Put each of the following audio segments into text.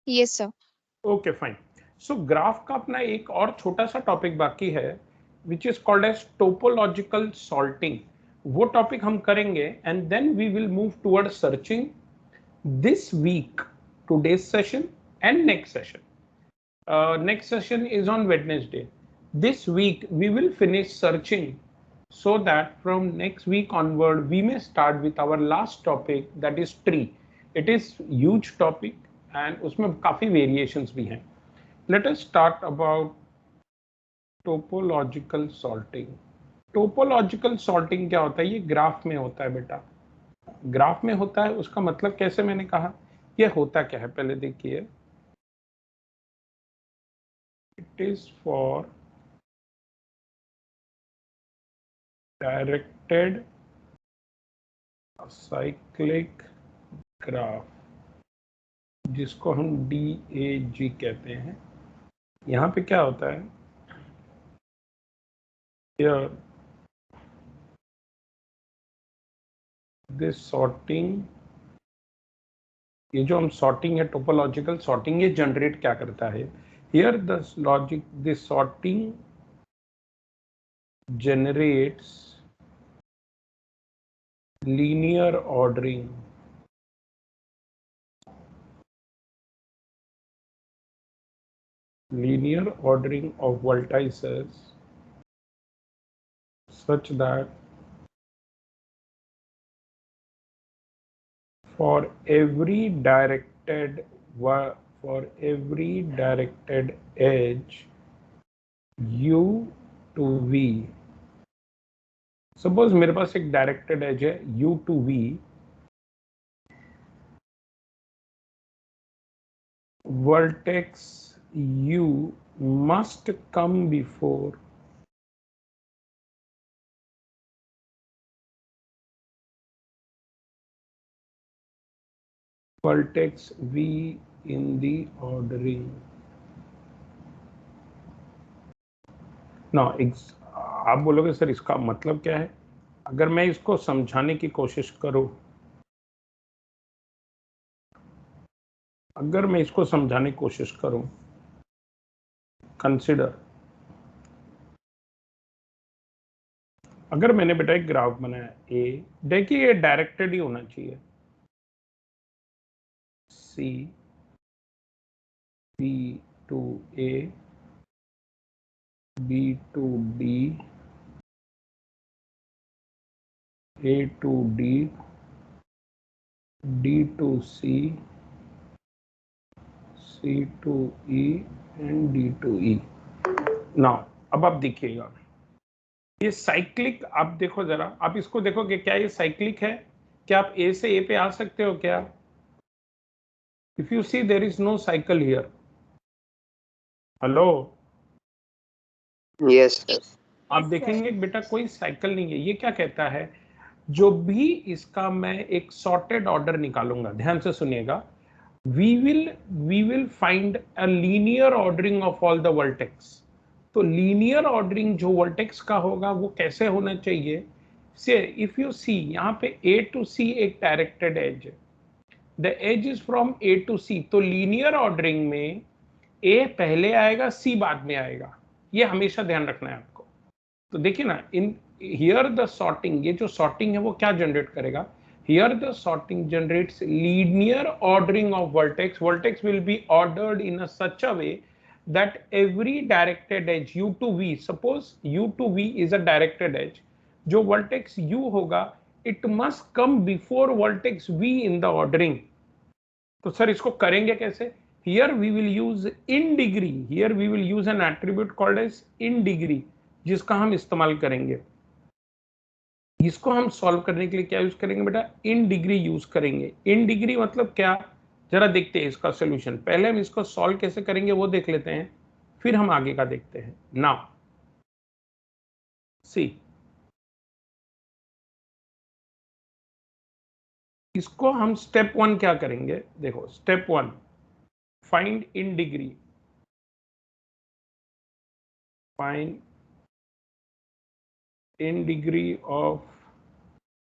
Yes, sir. Okay fine. So graph का अपना एक और छोटा सा टॉपिक बाकी है which is called as topological sorting. वो टॉपिक हम करेंगे and then we will move toward searching this week, today's session and next session. Next session is on Wednesday. This week we will finish searching so that from next week onward we may start with our last topic, that is tree. It is huge topic and उसमें काफी variations भी हैं. Let us start about topological sorting. Topological sorting क्या होता है? ये graph में होता है बेटा. ग्राफ में होता है, उसका मतलब कैसे मैंने कहा, ये होता क्या है पहले देखिए. It is for directed cyclic graph, जिसको हम DAG कहते हैं. यहाँ पे क्या होता है, दिस सॉर्टिंग, ये जो हम सॉर्टिंग है टोपोलॉजिकल सॉर्टिंग, ये जनरेट क्या करता है. Here the logic, this sorting generates linear ordering of vertices such that for every directed edge u to v. Suppose मेरे पास एक डायरेक्टेड एज है u to v, vertex u must come before vertex v in the ordering. Now, आप बोलोगे sir इसका मतलब क्या है. अगर मैं इसको समझाने की कोशिश करूं, कंसिडर, अगर मैंने बेटा एक ग्राफ बनाया ए, देखिए ये डायरेक्टेड ही होना चाहिए. C B to A, B to D, A to D, D to C, C to E and D to E. Now अब आप देखिएगा, ये साइक्लिक, आप देखो जरा, आप इसको देखो कि क्या ये साइक्लिक है. क्या आप ए से ए पे आ सकते हो क्या? If you see there is no cycle here. Hello, Yes, sir. आप देखेंगे बेटा कोई साइकिल नहीं है. ये क्या कहता है, जो भी इसका मैं एक सॉर्टेड ऑर्डर निकालूंगा, ध्यान से सुनिएगा, we will find a linear ordering of all the vertex. तो लीनियर ऑर्डरिंग जो वर्टेक्स का होगा वो कैसे होना चाहिए. से इफ यू सी यहाँ पे A to C एक डायरेक्टेड एज है, the edge is from A to C, तो लीनियर ऑर्डरिंग में A पहले आएगा, C बाद में आएगा. ये हमेशा ध्यान रखना है आपको. तो देखिए ना, इन हियर द सॉर्टिंग, ये जो सॉर्टिंग है वो क्या जनरेट करेगा. Here the sorting generates linear ordering of vertex. Vertex will be ordered in a such a way that every directed edge u to v, suppose u to v is a directed edge, जो vertex u होगा, it must come before vertex v in the ordering. तो sir इसको करेंगे कैसे? Here we will use in degree. Here we will use an attribute called as in degree, जिसका हम इस्तेमाल करेंगे. इसको हम सॉल्व करने के लिए क्या यूज करेंगे बेटा? इन डिग्री यूज करेंगे. इन डिग्री मतलब क्या, जरा देखते हैं इसका सॉल्यूशन. पहले हम इसको सॉल्व कैसे करेंगे वो देख लेते हैं, फिर हम आगे का देखते हैं. नाउ सी, इसको हम स्टेप 1 क्या करेंगे, देखो step 1, find in degree, find in degree of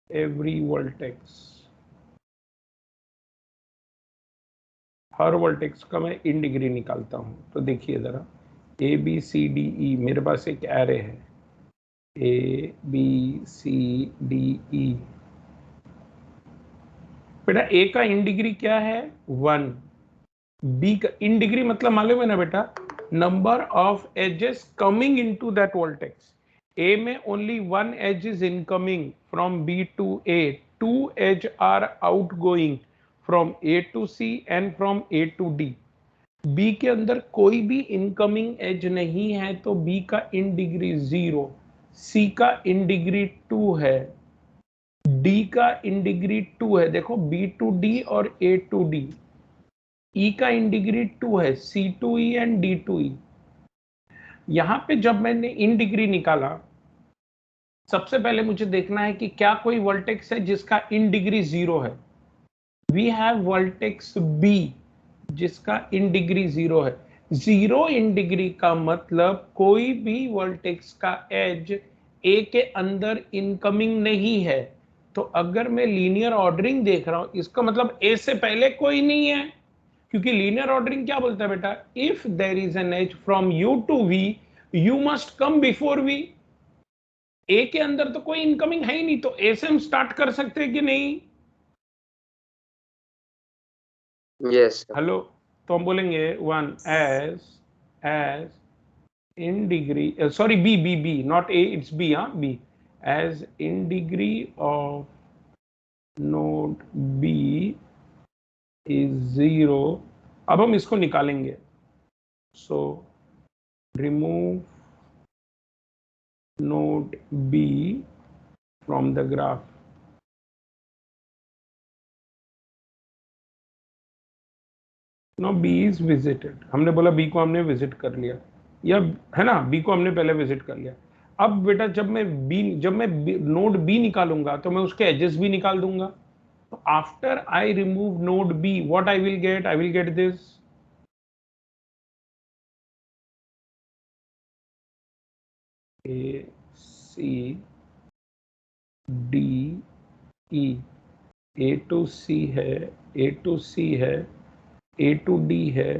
every vertex. Her vertex का मैं इन डिग्री निकालता हूं। तो देखिए जरा, ए बी सी डी ई, मेरे पास एक एरे है, ए बी सी डी ई। बेटा ए का इन डिग्री क्या है? 1। बी का इन डिग्री मतलब मालूम है ना बेटा, number of edges coming into that vertex. A में only 1 edge is incoming from B to A, 2 edge are outgoing from A to C and from A to D. B के अंदर कोई भी इनकमिंग एज नहीं है, तो B का in degree 0, सी का इन डिग्री 2 है, डी का इन डिग्री 2 है। देखो बी टू डी और ए टू डी, ई का इन डिग्री 2 है, C to E and D to E. यहां पे जब मैंने इन डिग्री निकाला, सबसे पहले मुझे देखना है कि क्या कोई वर्टेक्स है जिसका इन डिग्री 0 है। वी हैव वर्टेक्स बी जिसका इन डिग्री 0 है। 0 इन डिग्री का मतलब कोई भी वर्टेक्स का एज ए के अंदर इनकमिंग नहीं है। तो अगर मैं लीनियर ऑर्डरिंग देख रहा हूं, इसका मतलब ए से पहले कोई नहीं है, क्योंकि लीनियर ऑर्डरिंग क्या बोलता है बेटा, if there is an edge from U to V, U must come before V. A के अंदर तो कोई इनकमिंग है ही नहीं, तो ए से हम स्टार्ट कर सकते हैं कि नहीं? यस हेलो, तो हम बोलेंगे 1 as in degree, sorry, b not a, it's b, b as in degree of node b is 0। अब हम इसको निकालेंगे, so remove node b from the graph। now b is visited, हमने बोला b को हमने विजिट कर लिया, या है ना, b को हमने पहले विजिट कर लिया। अब बेटा जब मैं नोड b निकालूंगा तो मैं उसके एजेस भी निकाल दूंगा। तो after I remove node b, what I will get? I will get this, A C D E, A to C है, ए टू सी है, ए टू डी है,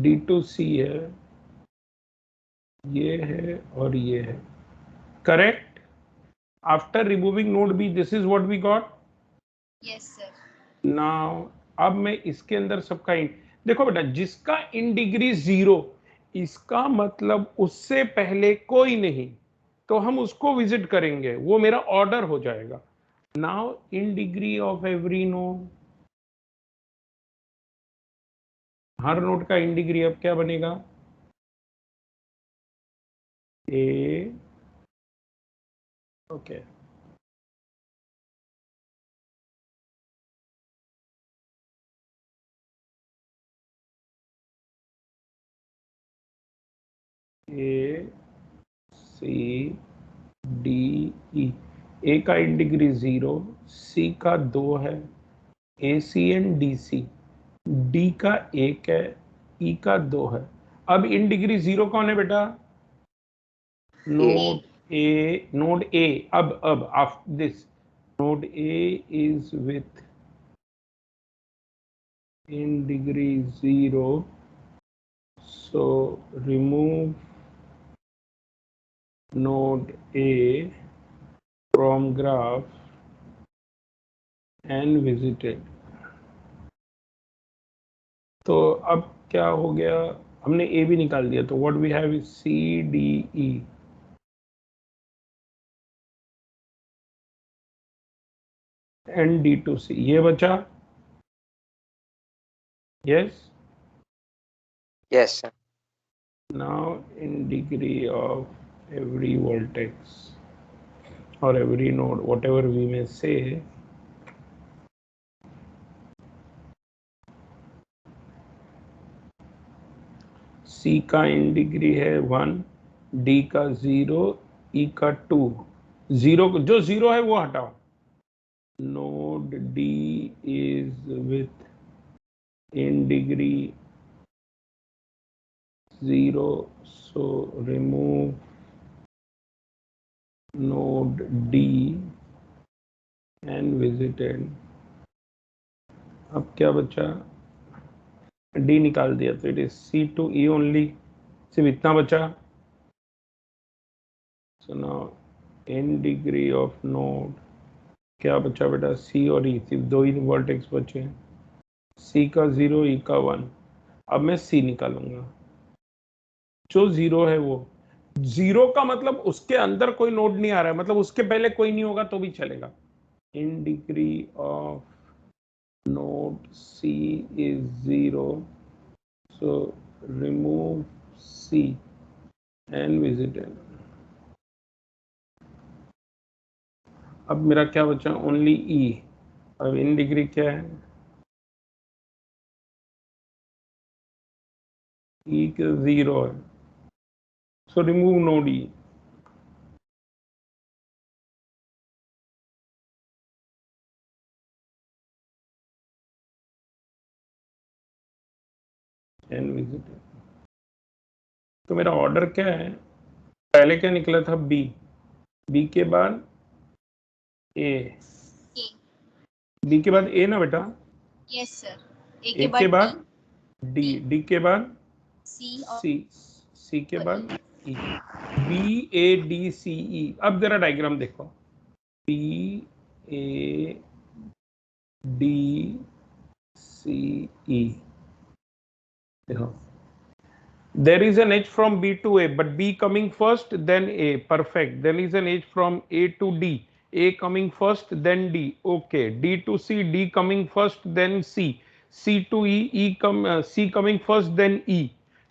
डी टू सी है, ये है और ये है। Correct? After removing node B, this is what we got. Yes sir. Now अब मैं इसके अंदर सबका इन, देखो बेटा जिसका इन डिग्री 0, इसका मतलब उससे पहले कोई नहीं, तो हम उसको विजिट करेंगे, वो मेरा ऑर्डर हो जाएगा। Now in degree of every node, her node का इन डिग्री अब क्या बनेगा? ए, ओके, ए सी डी ई। ए का इन डिग्री 0, सी का 2 है, ए सी एंड डी सी, डी का 1 है, ई का 2 है। अब इन डिग्री 0 कौन है बेटा? Node A. अब after this, node A is with in degree 0, so remove node A from graph and visited। तो अब क्या हो गया, हमने A भी निकाल दिया, तो what we have is C D E and D to C, ये बचा। yes, yes sir now in degree of every vertex or every node, whatever we may say, C का इन डिग्री है 1, D का 0, E का 2। 0 जो 0 है वो हटाओ। Node D is with in degree 0, so remove node D and visited। अब क्या बचा, डी निकाल दिया तो it is C to E only, सिर्फ इतना बचा। So now in degree of node क्या बचा बेटा, सी और ई, सिर्फ दो ही वर्टेक्स बचे, सी का 0, ई का 1। अब मैं सी निकालूंगा, जो 0 है वो, 0 का मतलब उसके अंदर कोई नोड नहीं आ रहा है, मतलब उसके पहले कोई नहीं होगा तो भी चलेगा। इन degree of node C is 0, so remove C and visit N। अब मेरा क्या बचा, ओनली E। अब इन डिग्री क्या है, E का 0 है, so remove node E। And visit. तो मेरा ऑर्डर क्या है, पहले क्या निकला था, बी, बी के बाद ए, बी के बाद ए ना बेटा, यस सर, ए ए के बाद डी, डी के बाद सी, सी के बाद ई, बी ए डी सी ई। अब जरा डायग्राम देखो, बी ए डी सी ई, देखो, there is an edge from B to A, but B coming first, then A, perfect. There is an edge from A to D, A coming first, then D, okay. D to C, D coming first, then C, C to E, C coming first, then E.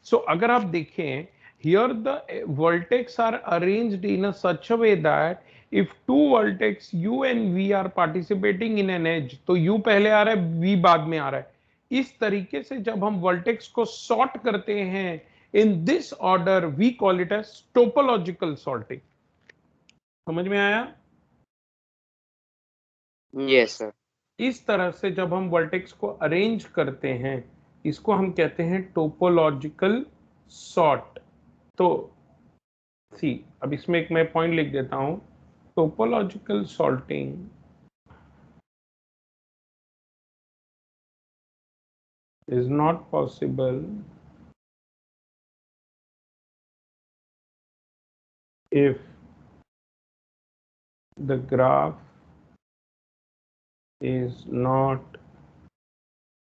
So अगर आप देखें, here the vertex are arranged in a such a way that if two vertex U and V are participating in an edge, तो U पहले आ रहा है, V बाद में आ रहा है। इस तरीके से जब हम वर्टेक्स को सॉर्ट करते हैं in this order, we call it as topological sorting. समझ में आया? Yes sir. इस तरह से जब हम वर्टेक्स को अरेंज करते हैं, इसको हम कहते हैं टोपोलॉजिकल सॉर्ट। तो सी, अब इसमें एक मैं पॉइंट लिख देता हूं, topological sorting is not possible if the graph is not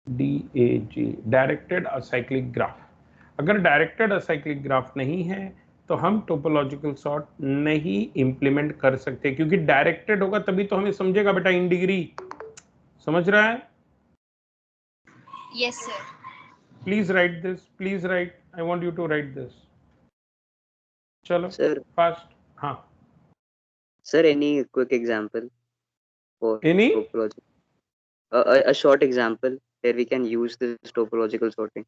DAG, directed acyclic graph. अगर डायरेक्टेड असाइक्लिक ग्राफ नहीं है तो हम टोपोलॉजिकल सॉर्ट नहीं इंप्लीमेंट कर सकते, क्योंकि डायरेक्टेड होगा तभी तो हमें समझेगा बेटा इन डिग्री। समझ रहा है? Yes sir. Please write this, please write, I want you to write this. चलो सर, फास्ट। हाँ sir, any quick example for any, topology? A short example where we can use this topological sorting.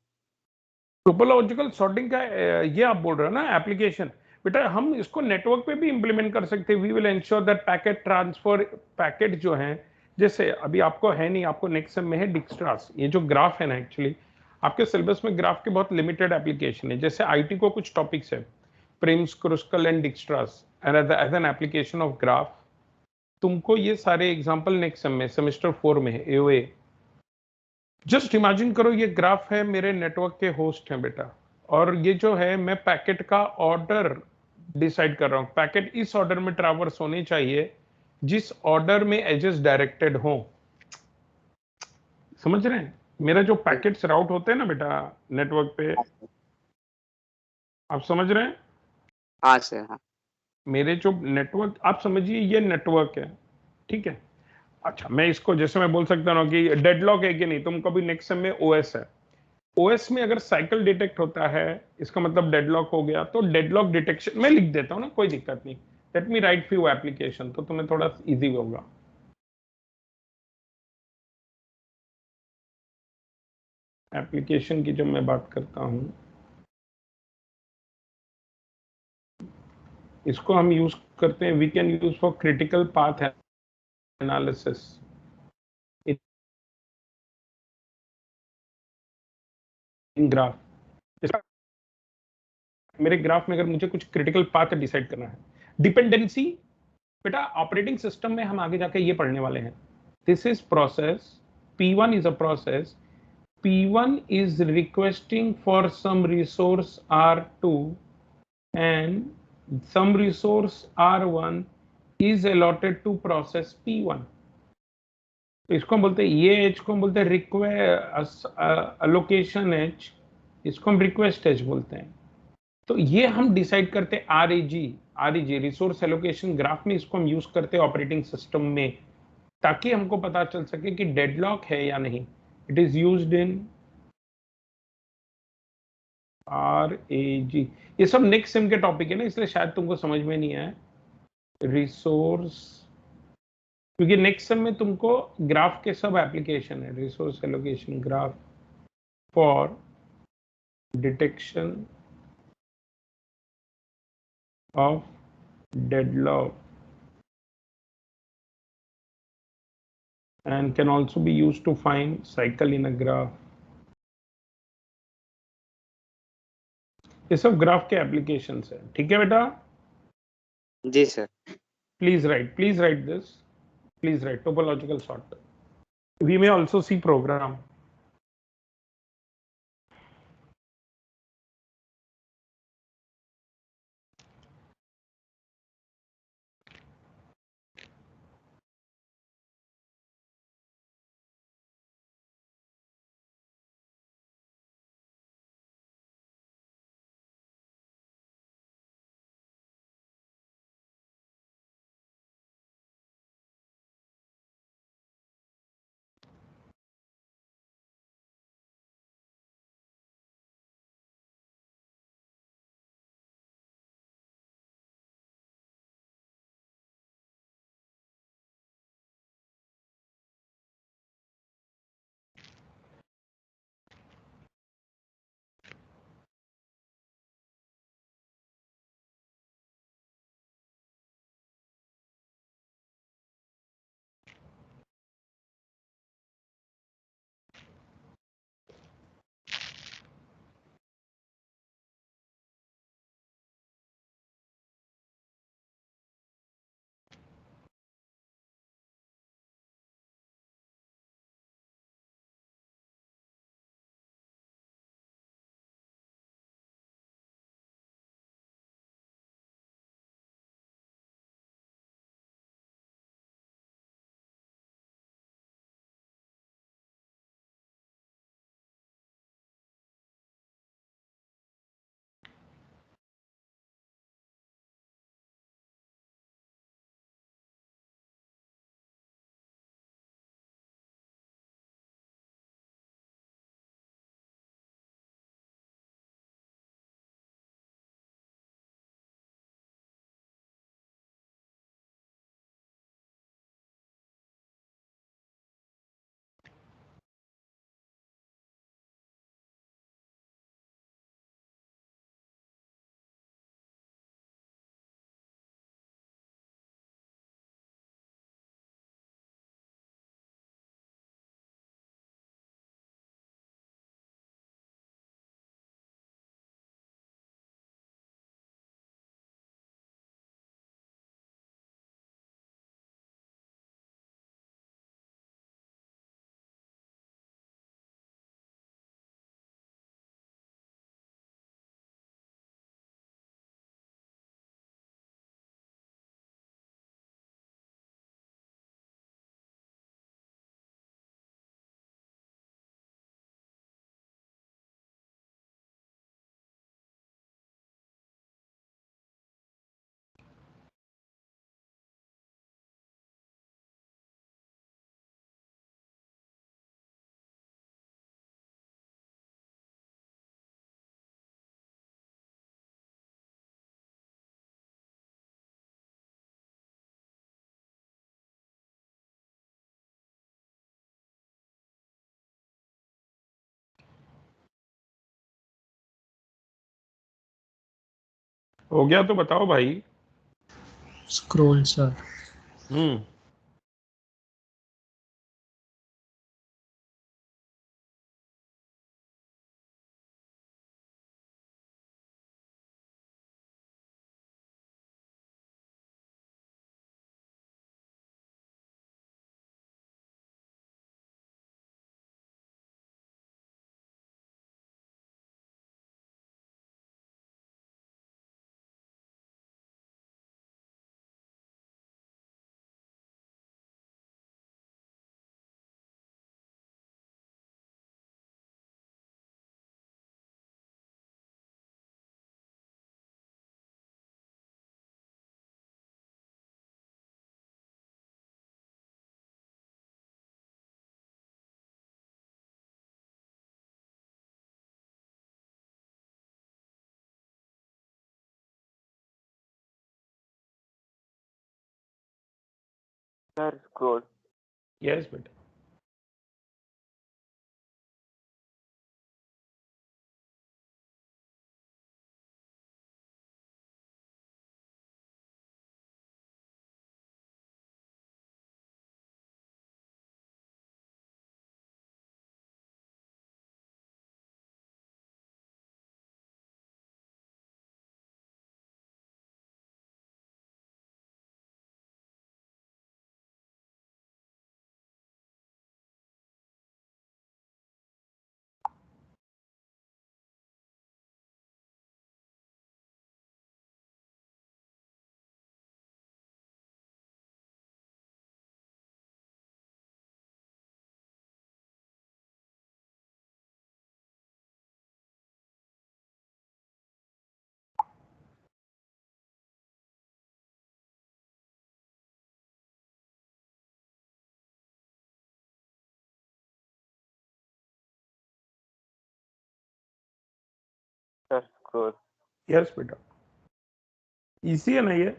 Topological sorting का ये आप बोल रहे हो ना application, बेटा हम इसको नेटवर्क पे भी इंप्लीमेंट कर सकते हैं। We will ensure that packet transfer, packet जो है, जैसे अभी आपको है नहीं, आपको नेक्स्ट सेम में है डिक्स्ट्रास। ये जो ग्राफ है ना, एक्चुअली आपके सिलेबस में ग्राफ के बहुत लिमिटेड एप्लीकेशन है। जैसे आईटी को कुछ टॉपिक्स है, Prim's, Kruskal and Dijkstra's and as an application of graph. तुमको ये सारे एग्जाम्पल नेक्स्ट सेम में सेमेस्टर 4 में है, एओए। जस्ट इमेजिन करो ये ग्राफ है, मेरे नेटवर्क के होस्ट हैं बेटा, और ये जो है मैं पैकेट का ऑर्डर डिसाइड कर रहा हूं। पैकेट इस ऑर्डर में ट्रैवर्स होने चाहिए जिस ऑर्डर में एजेस डायरेक्टेड हो। समझ रहे हैं? मेरा जो पैकेट्स राउट होते हैं ना बेटा नेटवर्क पे, आप समझ रहे हैं? हाँ सर, हाँ। मेरे जो नेटवर्क, आप समझिए ये नेटवर्क है, ठीक है। अच्छा, मैं इसको जैसे मैं बोल सकता हूँ कि डेडलॉक है कि नहीं, तुम कभी नेक्स्ट सेम में ओएस है, ओएस में अगर साइकिल डिटेक्ट होता है इसका मतलब डेडलॉक हो गया। तो डेडलॉक डिटेक्शन मैं लिख देता हूं ना, कोई दिक्कत नहीं। Let me right few application, तो तुम्हें थोड़ा इजी होगा। एप्लीकेशन की जब मैं बात करता हूं, इसको हम यूज करते हैं, we can use for critical path analysis in graph. मेरे ग्राफ में अगर मुझे कुछ क्रिटिकल पाथ डिसाइड करना है, डिपेंडेंसी, बेटा ऑपरेटिंग सिस्टम में हम आगे जाके ये पढ़ने वाले हैं। This is process P1 is a process. P1 is requesting for some resource R2 and some resource R1 is allotted to process P1. तो इसको हम बोलते हैं, ये एज को हम बोलते हैं अलोकेशन एज, इसको हम रिक्वेस्ट एज बोलते हैं। तो ये हम डिसाइड करते हैं आरईजी रिसोर्स एलोकेशन ग्राफ में, इसको हम यूज करते हैं ऑपरेटिंग सिस्टम में, ताकि हमको पता चल सके कि डेडलॉक है या नहीं। It is used in RAG। ये सब नेक्स्ट सेम के टॉपिक है ना, इसलिए शायद तुमको समझ में नहीं आया रिसोर्स, क्योंकि नेक्स्ट सेम में तुमको ग्राफ के सब एप्लीकेशन है। Resource allocation graph for detection of deadlock and can also be used to find cycle in a graph। ये सब ग्राफ के एप्लीकेशंस है, ठीक है बेटा? जी sir. Please write this, please write topological sort. We may also see program। हो गया तो बताओ भाई। Scroll sir. Hmm sir scroll. Yes बेटा। Sir scroll. यस बेटा। इजी है ना ये?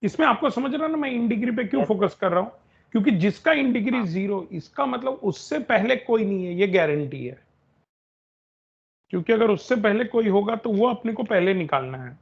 इसमें आपको समझ रहा ना मैं इन डिग्री पे क्यों Yes, फोकस कर रहा हूं? क्योंकि जिसका इन डिग्री हाँ। 0, इसका मतलब उससे पहले कोई नहीं है, ये गारंटी है। क्योंकि अगर उससे पहले कोई होगा तो वो अपने को पहले निकालना है।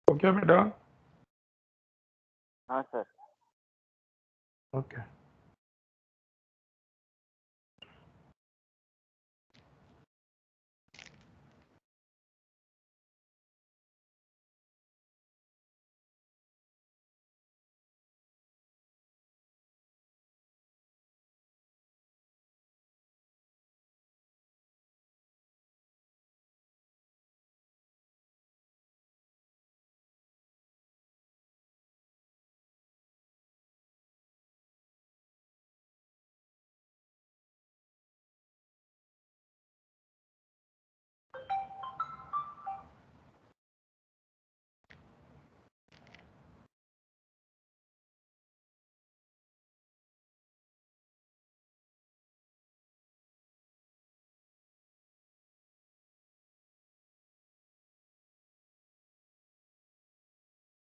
तो क्या बेटा? हाँ सर। ओके।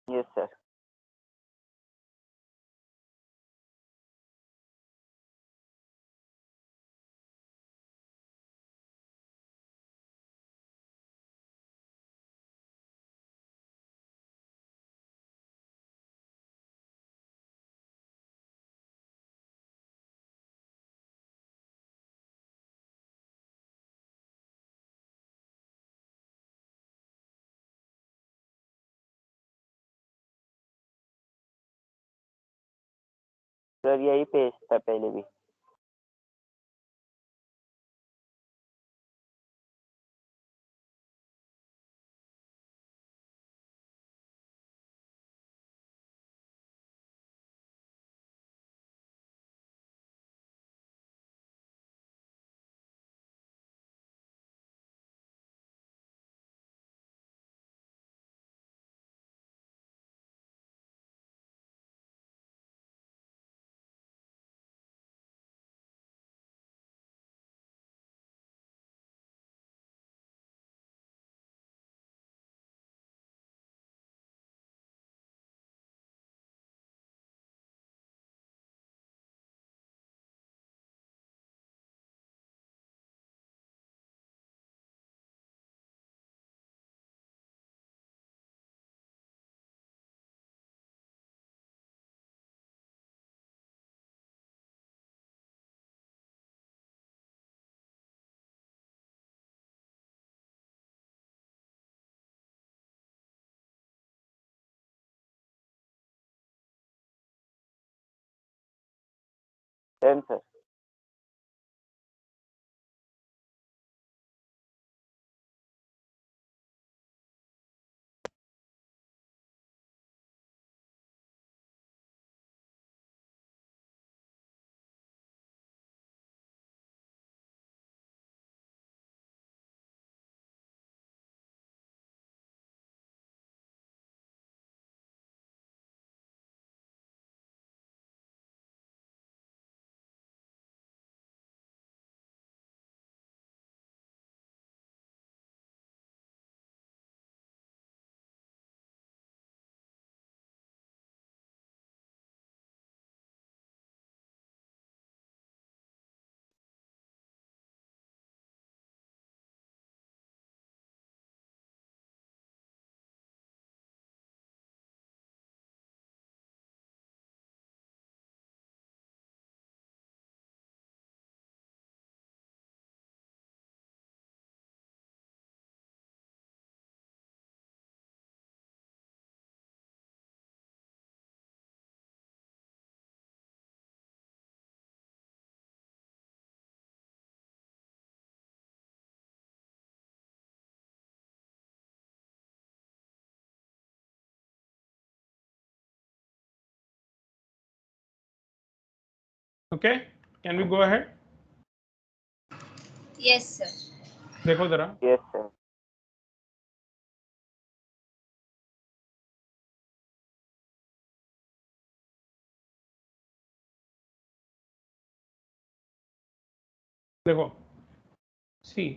Yes sir. सर यही पेज था पहले भी। 10 sir. Okay, can we go ahead? Yes, sir. देखो जरा, यस सर। देखो सी,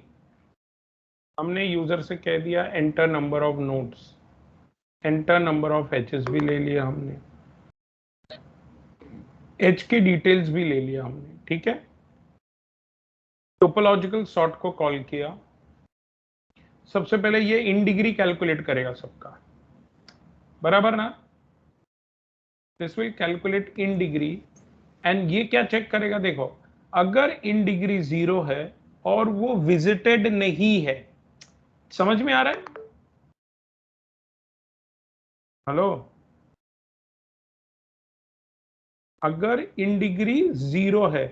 हमने यूजर से कह दिया enter number of nodes, enter number of aches भी ले लिया हमने, एच की डिटेल्स भी ले लिया हमने, ठीक है। टोपोलॉजिकल सॉर्ट को कॉल किया। सबसे पहले ये इन डिग्री कैलकुलेट करेगा सबका, बराबर ना। This will calculate in degree and ये क्या चेक करेगा, देखो अगर इन डिग्री 0 है और वो विजिटेड नहीं है, समझ में आ रहा है? हेलो, अगर इन डिग्री 0 है,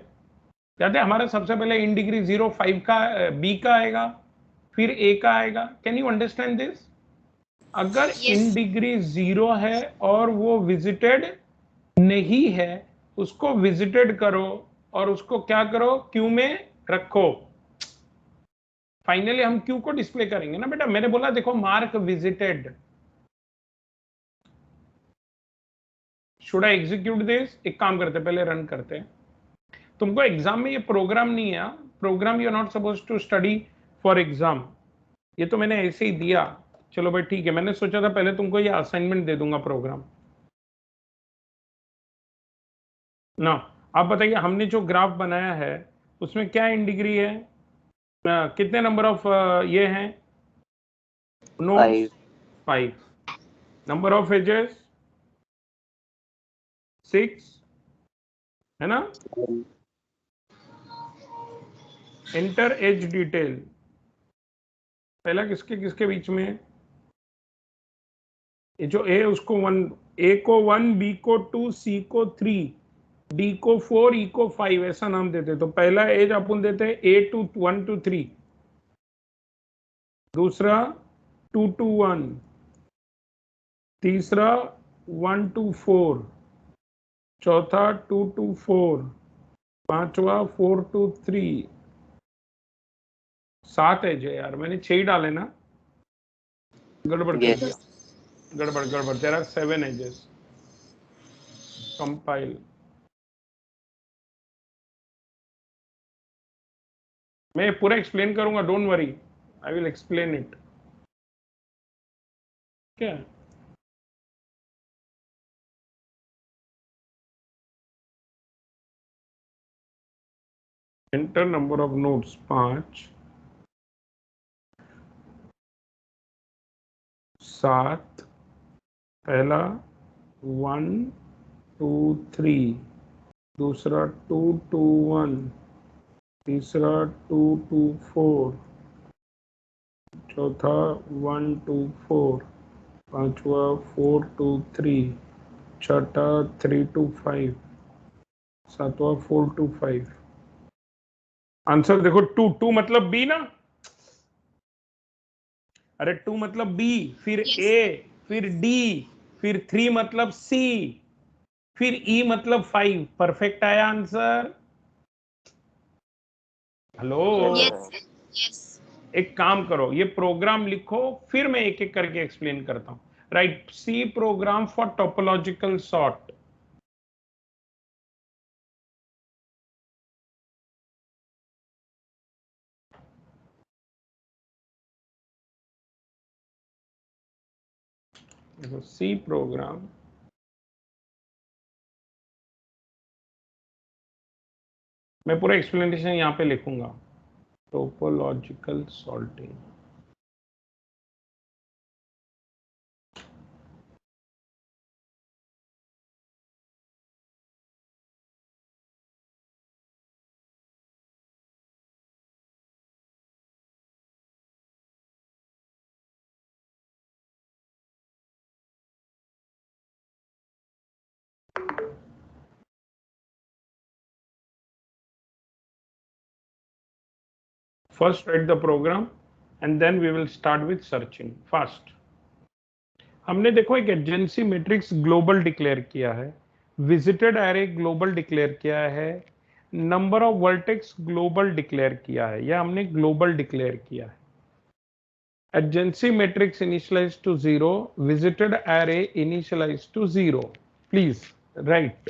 याद है हमारा सबसे पहले इन डिग्री 0 5 का, बी का आएगा, फिर ए का आएगा। Can you understand this? अगर Yes. इन डिग्री 0 है और वो विजिटेड नहीं है, उसको विजिटेड करो और उसको क्या करो, क्यू में रखो। फाइनली हम क्यू को डिस्प्ले करेंगे ना बेटा। मैंने बोला देखो mark visited. Should I execute this? एक काम करते पहले रन करते हैं। तुमको एग्जाम में ये प्रोग्राम नहीं है, program you are not suppose to study for exam, ये तो मैंने ऐसे ही दिया। चलो भाई ठीक है, मैंने सोचा था पहले तुमको ये असाइनमेंट दे दूंगा प्रोग्राम ना। आप बताइए हमने जो ग्राफ बनाया है उसमें क्या इन डिग्री है, कितने नंबर ऑफ ये हैं नोड्स? 5। नंबर ऑफ एजेस 6 है ना। एंटर एज डिटेल, पहला किसके किसके बीच में, ये जो ए उसको 1, ए को 1, बी को 2, सी को 3, डी को 4, ई को 5, ऐसा नाम देते। तो पहला एज अपन देते हैं ए टू 1 to 3, दूसरा 2 to 1, तीसरा 1 to 4, चौथा 2 to 4, पांचवा 4 to 3। 7 एज है यार, मैंने 6 डाले ना, गड़बड़ कर Yes. दिया, गड़बड़ गड़बड़। There are 7 edges. कंपाइल, मैं पूरा एक्सप्लेन करूंगा, don't worry, I will explain it. क्या एंटर नंबर ऑफ नोड्स 5, 7, पहला 1 2 3, दूसरा 2 to 1, तीसरा 2 to 4, चौथा 1 to 4, पांचवा 4 to 3, छठा 3 to 5, सातवां 425। आंसर देखो, 2 मतलब बी ना, अरे 2 मतलब बी, फिर Yes. ए, फिर डी, फिर 3 मतलब सी, फिर ई मतलब 5। परफेक्ट आया answer. Hello. Yes, Yes. sir. Yes. एक काम करो, ये प्रोग्राम लिखो, फिर मैं एक एक करके एक्सप्लेन करता हूं। Right, C program for topological sort. देखो, सी प्रोग्राम मैं पूरा एक्सप्लेनेशन यहाँ पे लिखूंगा। Topological sorting. First write the program and then we will start with searching fast। हमने देखो एक एजेंसी मैट्रिक्स ग्लोबल डिक्लेयर किया है, विजिटेड एरे ग्लोबल डिक्लेयर किया है, number of vertex global declare किया है, या हमने ग्लोबल डिक्लेयर किया है। Adjacency matrix initialize to 0, visited array initialize to 0। Please write.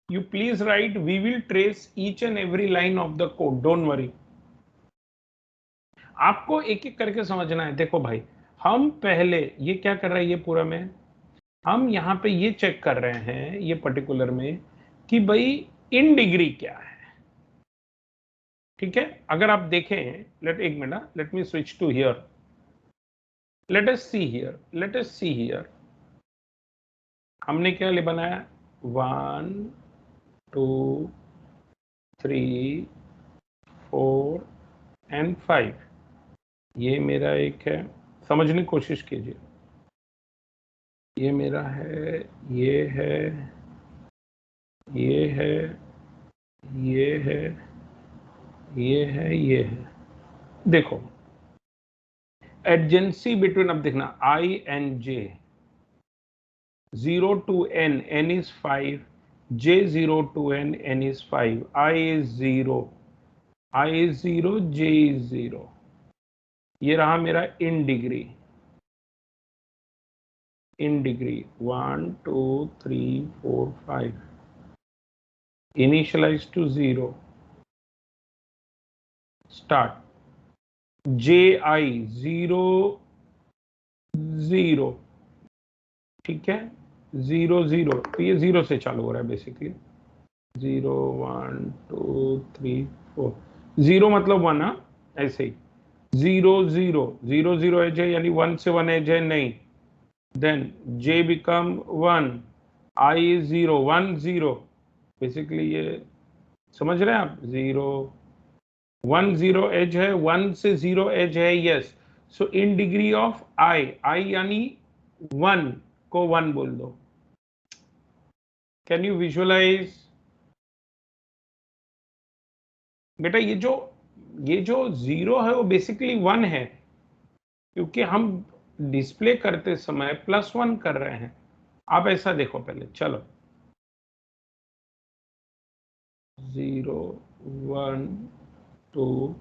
You please write, we will trace each and every line of the code, don't worry। आपको एक एक करके समझना है। देखो भाई, हम पहले ये क्या कर रहे हैं, ये पूरा में हम यहाँ पे ये चेक कर रहे हैं, ये पर्टिकुलर में, कि भाई इन डिग्री क्या है। ठीक है, अगर आप देखें, एक minute, let me switch to here, let us see here, let us see here. हमने क्या ले बनाया, 1 2 3 4 एंड 5। ये मेरा एक है, समझने की कोशिश कीजिए। ये मेरा है, ये है, ये है, ये है, ये है, ये है। देखो, एडजेंसी बिटवीन, अब देखना, I and J, 0 to N, N is 5, J 0 to N, N is 5, I is 0, I is 0, J is 0। ये रहा मेरा in degree, in degree 1 2 3 4 5, initialize to 0, start. JI 0 0, ठीक है, 0 0, तो ये 0 से चालू हो रहा है बेसिकली। 0 1 2 3 4, 0 मतलब 1, हाँ, ऐसे ही 0 0 0 0 एज है, यानी 1 से 1 एज है नहीं, then J become 1, I is 0 1 0, basically ये समझ रहे हैं आप, 0 1 0 एज है, 1 से 0 एज है, yes. So in degree of I, I यानी 1 को 1 बोल दो। Can you visualize? बेटा ये जो 0 है वो बेसिकली 1 है, क्योंकि हम डिस्प्ले करते समय +1 कर रहे हैं। आप ऐसा देखो पहले, चलो 0 1 2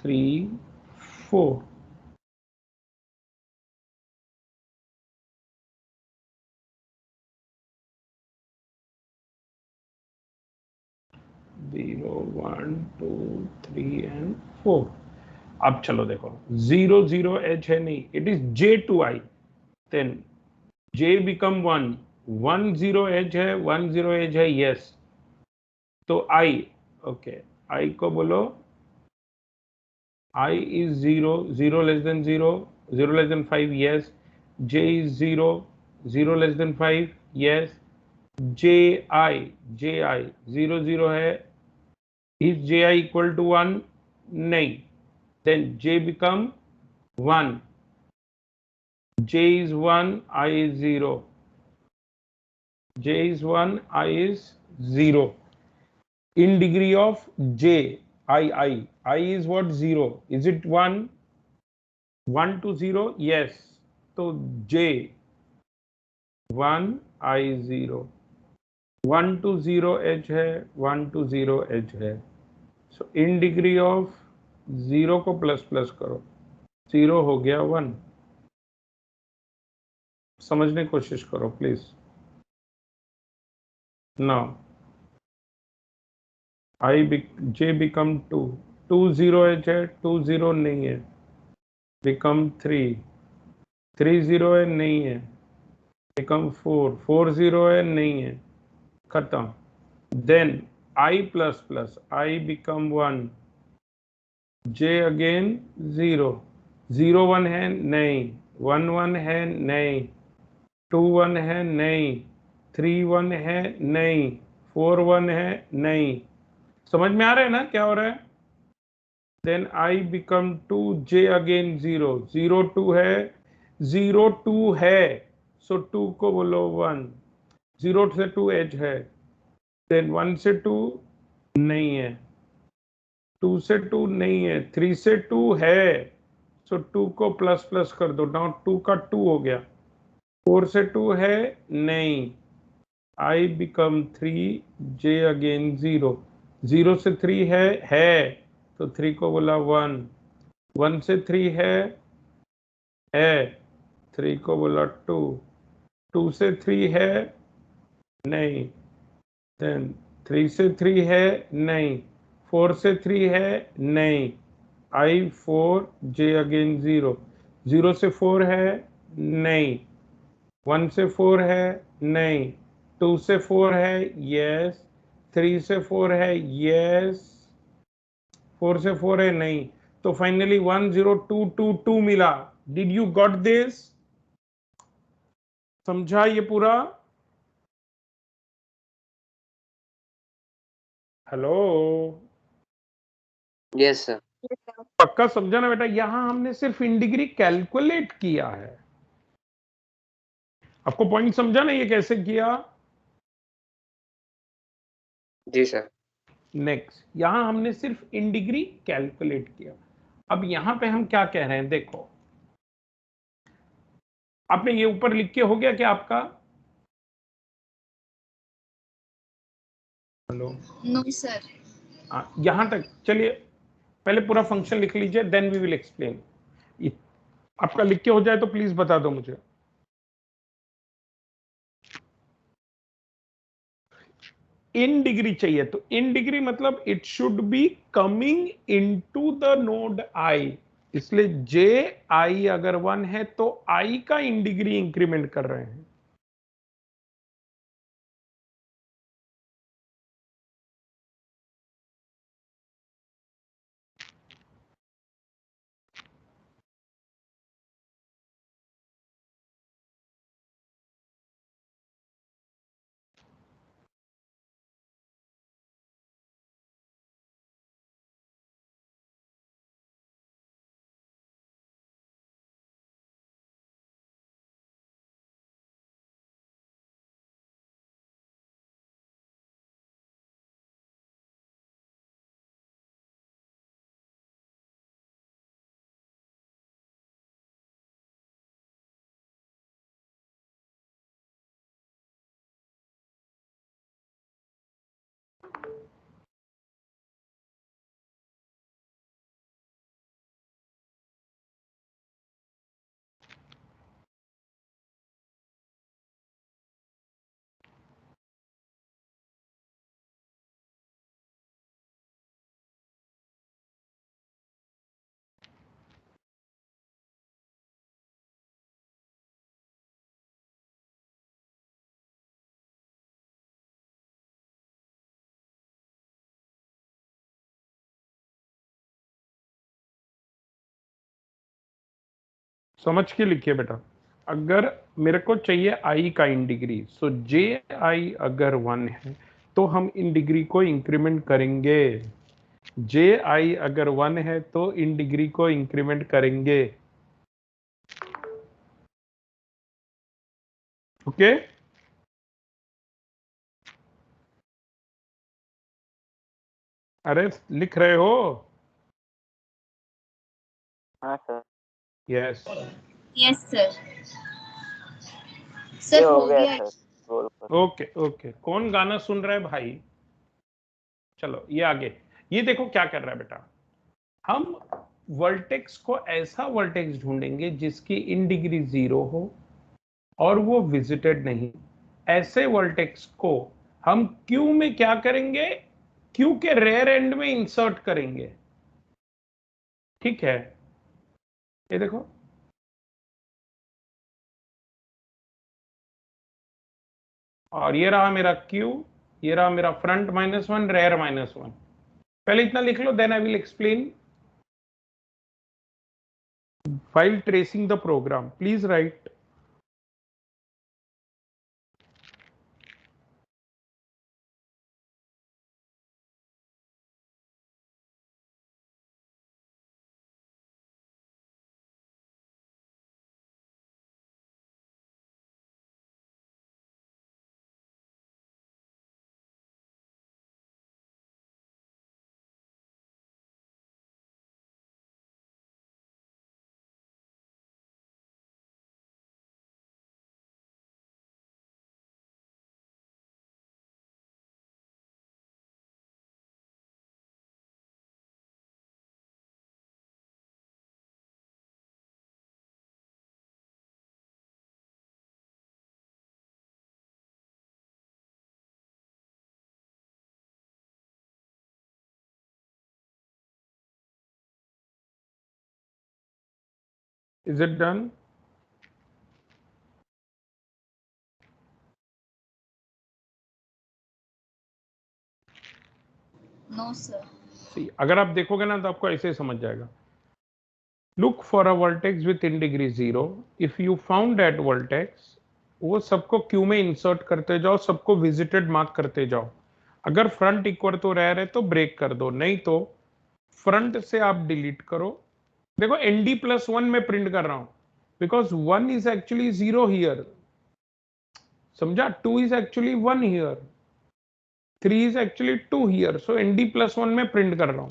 3 4। Zero 1 2 3 and 4। अब चलो देखो 0 0 एच है नहीं, it is J to I, then J become 1, 1 0 edge है, 1 0 एज है, यस। तो I, ओके, I को बोलो I is 0, 0 less than 0, 0 less than 5, yes. J is 0, 0 less than 5, yes. JI, 0 0 है, is JI equal to 1? नहीं, then J become 1, J is 1, I is 0, J is 1, I is 0. In degree of J, I is what? 0. Is it 1? 1 to 0? Yes. So J 1, I 0, 1 to 0 edge है, 1 to 0 edge है। सो in degree of 0 को plus plus करो, 0 हो गया 1। समझने की कोशिश करो please. Now J become 2, 2 0 edge है, 2 0 नहीं है, बिकम 3, 3 0 है, नहीं है, बिकम 4, 4 0 है, नहीं है, खत्म। Then I plus plus, I become 1, J again 0, 0 1 है, नहीं, 1 1 है, नहीं, 2 1 है, नहीं, 3 1 है, नहीं, 4 1 है, नहीं। समझ में आ रहा है ना क्या हो रहा है? Then I become 2, J again 0, 0 2 है, 0 2 है, सो 2 को बोलो 1, 0 से 2 एज है, देन 1 से 2 नहीं है, 2 से 2 नहीं है, 3 से 2 है, सो 2 को प्लस प्लस कर दो, नाउ 2 का 2 हो गया, 4 से 2 है, नहीं, I बिकम 3, J अगेन 0, 0 से 3 है, तो 3 को बोला 1, 1 से 3 है, 3 को बोला 2, 2 से 3 है, नहीं, देन 3 से 3 है, नहीं, 4 से 3 है, नहीं, I 4, J अगेन 0, 0 से 4 है, नहीं, 1 से 4 है, नहीं, 2 से 4 है, यस, 3 से 4 है, यस, 4 से 4 है, नहीं, तो फाइनली 1 0 2 2 2 मिला। Did you got this? समझा ये पूरा? Hello, Yes, sir. पक्का समझा ना बेटा? यहां हमने सिर्फ इन डिग्री कैलकुलेट किया है। आपको पॉइंट समझा ना ये कैसे किया? जी सर। नेक्स्ट, यहां हमने सिर्फ इन डिग्री कैलकुलेट किया। अब यहां पे हम क्या कह रहे हैं देखो, आपने ये ऊपर लिख के हो गया क्या आपका? Hello, no sir. यहां तक चलिए, पहले पूरा फंक्शन लिख लीजिए, देन वी विल एक्सप्लेन। आपका लिख के हो जाए तो प्लीज बता दो मुझे। इन डिग्री चाहिए, तो इन डिग्री मतलब it should be coming into the node I, इसलिए जे आई अगर 1 है तो आई का इन डिग्री इंक्रीमेंट कर रहे हैं। समझ के लिखिए बेटा। अगर मेरे को चाहिए आई का इन डिग्री, सो जे आई अगर 1 है तो हम इन डिग्री को इंक्रीमेंट करेंगे। जे आई अगर 1 है तो इन डिग्री को इंक्रीमेंट करेंगे। ओके अरे लिख रहे हो? हाँ सर, यस यस सर। ये सर हो हो गया गया। सर, रोल पर। Okay okay. कौन गाना सुन रहा है भाई? चलो ये आगे। ये देखो क्या कर रहा है बेटा। हम वर्टेक्स को ऐसा वर्टेक्स ढूंढेंगे जिसकी इन डिग्री 0 हो और वो विजिटेड नहीं। ऐसे वर्टेक्स को हम क्यू में क्या करेंगे? क्यू के रेयर एंड में इंसर्ट करेंगे। ठीक है, ये देखो। और ये रहा मेरा क्यू, ये रहा मेरा फ्रंट -1 रेयर -1। पहले इतना लिख लो, then I will explain while tracing the program. Please write. Is it done? No sir. See, अगर आप देखोगे ना तो आपको ऐसे ही समझ जाएगा। Look for a vertex with in degree 0. If you found that vertex, वो सबको क्यू में इंसर्ट करते जाओ, सबको विजिटेड मार्क करते जाओ। अगर फ्रंट इक्वल तो रेयर है तो ब्रेक कर दो, नहीं तो फ्रंट से आप डिलीट करो। देखो ND+1 में प्रिंट कर रहा हूं बिकॉज 1 इज एक्चुअली 0 हियर, समझा? 2 is actually 1 here, 3 is actually 2 here, so ND+1 में प्रिंट कर रहा हूं।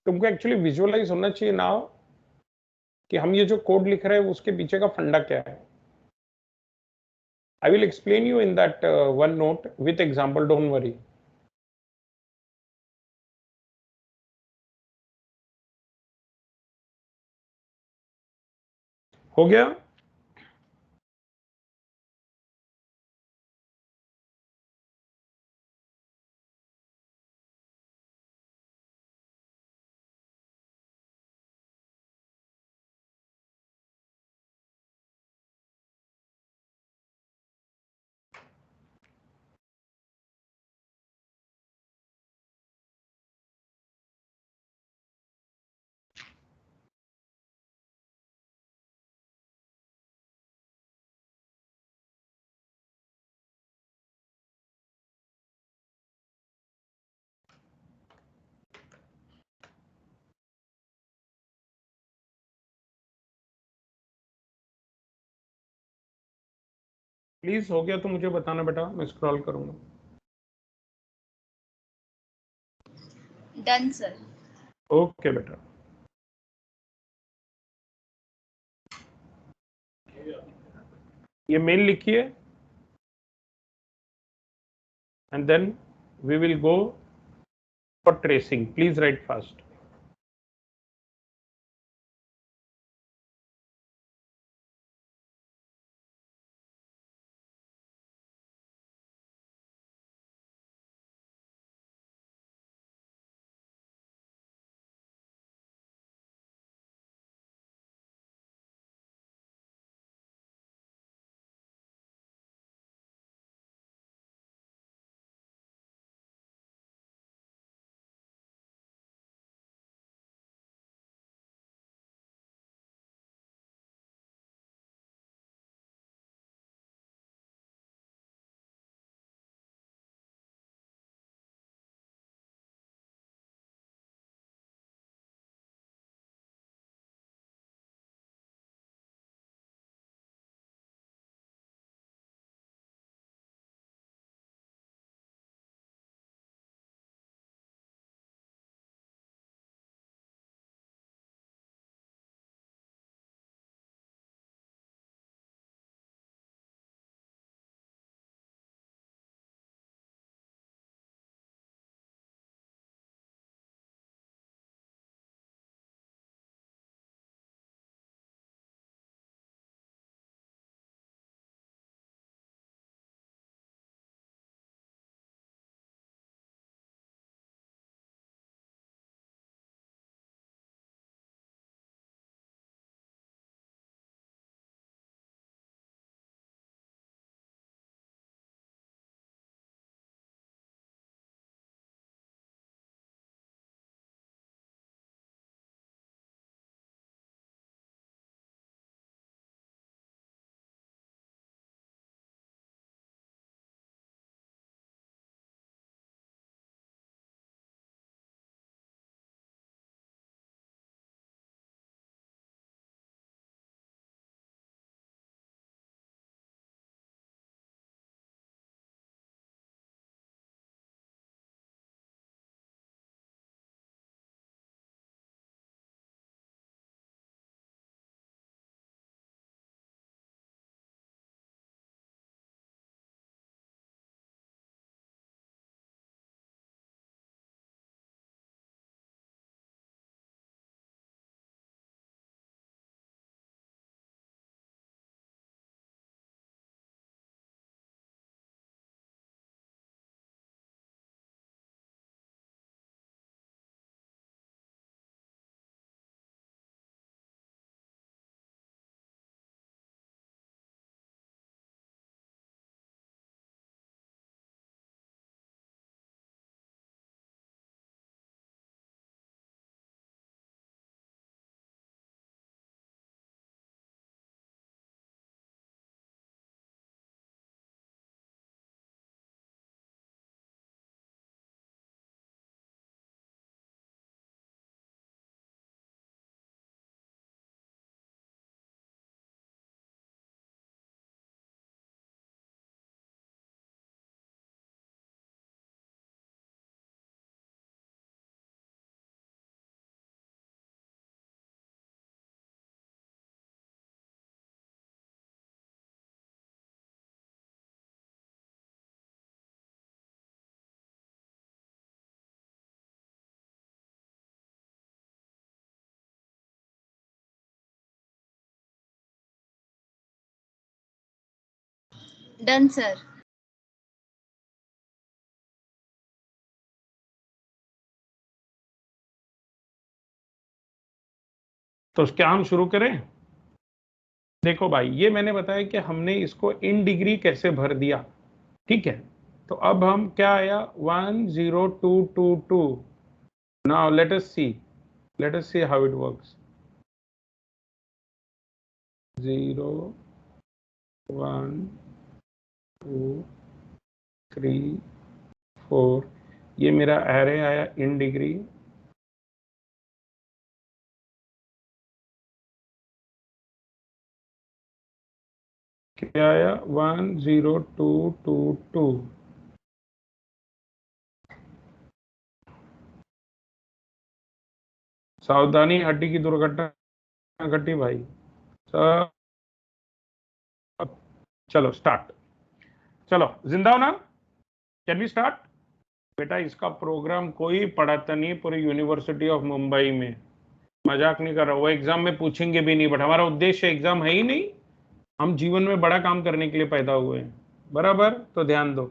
तुमको एक्चुअली विजुअलाइज होना चाहिए नाउ कि हम ये जो कोड लिख रहे हैं उसके पीछे का फंडा क्या है। I will explain you in that one note with example, don't worry. हो गया? प्लीज हो गया तो मुझे बताना बेटा, मैं स्क्रॉल करूंगा। Done sir. ओके बेटा। ये मेल लिखिए and then we will go for tracing. Please write fast. Done, sir. तो क्या हम शुरू करें? देखो भाई, ये मैंने बताया कि हमने इसको इन डिग्री कैसे भर दिया, ठीक है। तो अब हम क्या आया 10222। Now let us see how it works. 0 1 2 3 4, ये मेरा एरे आया इन डिग्री। क्या आया 10222। सावधानी, हड्डी की दुर्घटना घटी भाई। सब चलो स्टार्ट। चलो जिंदा हो ना? Can we start? बेटा इसका प्रोग्राम कोई पढ़ाता नहीं पूरी यूनिवर्सिटी ऑफ मुंबई में, मजाक नहीं कर रहा। वो एग्जाम में पूछेंगे भी नहीं, बट हमारा उद्देश्य एग्जाम है ही नहीं। हम जीवन में बड़ा काम करने के लिए पैदा हुए हैं, बराबर? तो ध्यान दो।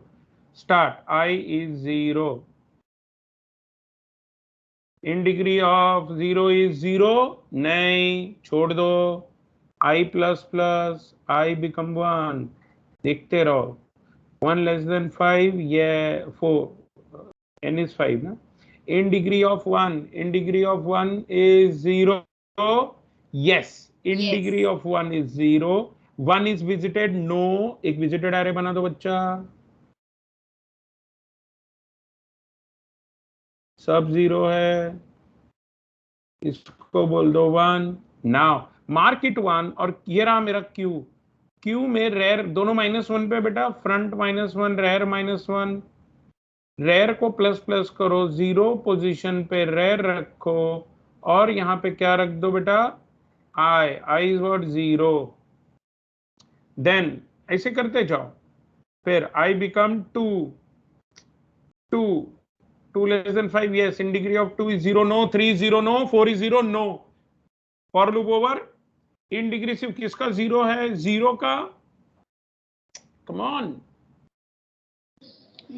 Start. I is 0, in degree of 0 is 0। नहीं, छोड़ दो। आई प्लस प्लस आई बिकम 1। देखते रहो। 1 लेस देन 5, ये 4, n is 5 ना। in degree of 1 is 0। yes, in Yes. degree of 1 is 0। 1 is visited, no। एक visited array बना दो बच्चा। सब 0 है, इसको बोल दो 1। Now mark it 1। और ये रहा मेरा क्यू में रेयर दोनों -1 पे बेटा, फ्रंट -1 रेयर -1। रेयर को प्लस प्लस करो, 0 पोजीशन पे रेयर रखो, और यहां पे क्या रख दो बेटा, आई इज व्हाट 0। देन ऐसे करते जाओ, फिर I become 2 less than 5, yes. In degree of 2 is 0, no. 3 is 0, no. 4 is 0, no. For loop over. In degree सिर्फ किसका 0 है? 0 का। Come on.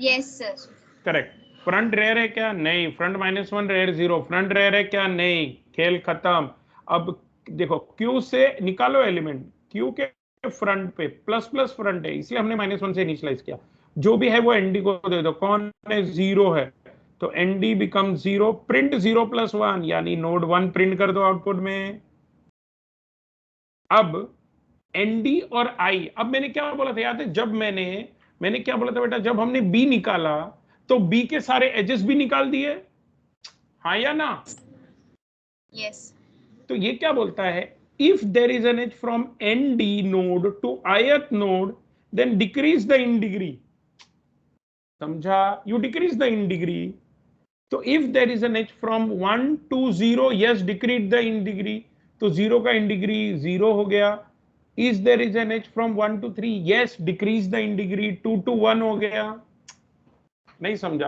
Yes, sir. Correct. Front rear है क्या? नहीं। Front -1 rare 0। फ्रंट रेयर है क्या? नहीं। खेल खत्म। अब देखो, क्यू से निकालो एलिमेंट। क्यू के फ्रंट पे प्लस प्लस फ्रंट है, इसलिए हमने -1 से इनिशियलाइज किया। जो भी है वो एनडी को दे दो। कौन है? 0 है, तो एनडी बिकम 0। प्रिंट 0 + 1, यानी नोड 1 प्रिंट कर दो आउटपुट में। अब एनडी और आई, अब मैंने क्या बोला था याद है? जब मैंने क्या बोला था बेटा? जब हमने बी निकाला तो बी के सारे एजेस भी निकाल दिए, हाँ या ना? Yes. तो ये क्या बोलता है? If there is an edge from N D node to ith node, then decrease the in degree. समझा? You decrease the in degree. तो if there is an edge from 1 to 0, yes, decrease the in degree. तो 0 का in degree 0 हो गया। Is there is an edge from 1 to 3, yes, decrease the in degree. 2 to 1 हो गया। नहीं समझा?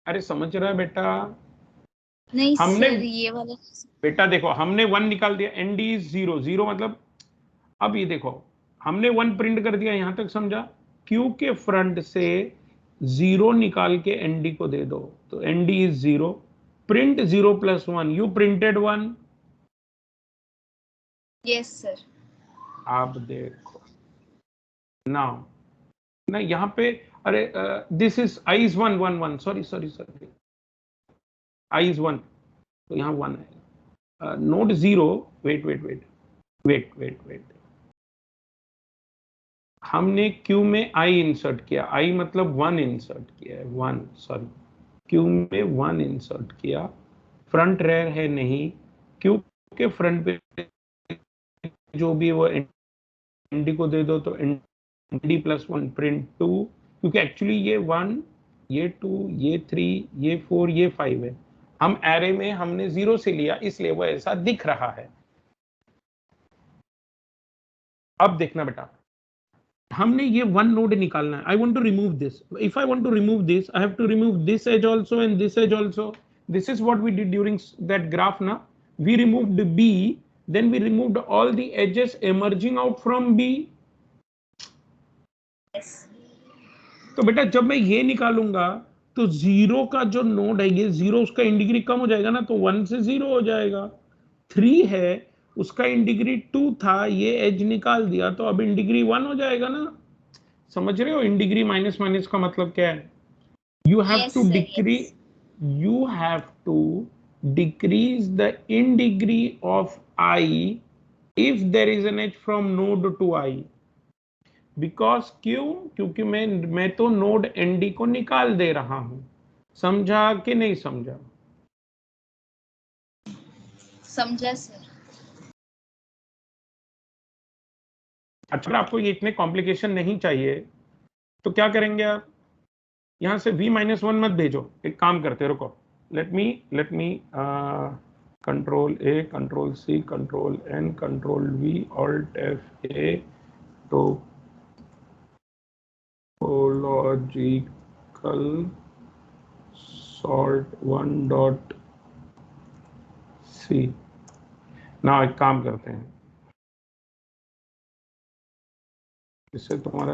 अरे समझ रहा है बेटा? नहीं हमने सर, ये वाला बेटा देखो, हमने 1 निकाल दिया, एनडी इज 0। 0 मतलब, अब ये देखो, हमने 1 प्रिंट कर दिया, यहां तक समझा? क्यू के फ्रंट से 0 निकाल के एनडी को दे दो, तो ND is 0। Print 0 + 1, you printed 1। Yes sir. आप देखो नाउ ना, यहां पे, अरे this is I is 1 1 1, sorry I is 1, तो यहां 1 है। नोट 0, वेट, हमने क्यू में आई इंसर्ट किया, आई मतलब 1 इंसर्ट किया है, 1, सॉरी, क्यू में 1 इंसर्ट किया। फ्रंट रेयर है नहीं, क्यू के फ्रंट पे जो भी वो एनडी को दे दो, तो एनडी + 1 प्रिंट 2, क्योंकि एक्चुअली ये 1, ये 2, ये 3, ये 4, ये 5 है। हम एरे में हमने 0 से लिया, इसलिए वो ऐसा दिख रहा है। अब देखना बेटा, हमने ये 1 नोड निकालना है। I want to remove this. If I want to remove this, I have to remove this edge also and this edge also. This is what we did during that graph ना। We removed B, then we removed all the edges emerging out from B. Yes. तो बेटा जब मैं ये निकालूंगा तो zero का जो नोड है ये जीरो, उसका इन डिग्री कम हो जाएगा ना, तो 1 से 0 हो जाएगा। 3 है, उसका इन डिग्री 2 था, ये एज निकाल दिया तो अब इन डिग्री 1 हो जाएगा ना। समझ रहे हो इन डिग्री माइनस माइनस का मतलब क्या है? You have Yes, to sir, decrease, yes. you have to decrease the in degree of I if there is an edge from node to I. Because क्यों? क्योंकि मैं तो नोड ND को निकाल दे रहा हूं। समझा कि नहीं समझा? समझा सर। अच्छा, आपको ये इतने कॉम्प्लिकेशन नहीं चाहिए तो क्या करेंगे आप? यहां से v-1 मत भेजो, एक काम करते, रुको, let me control A, control C, control N, control V, alt F A, तो टोपोलॉजिकल सॉर्ट 1 डॉट सी। ना एक काम करते हैं, इससे तुम्हारा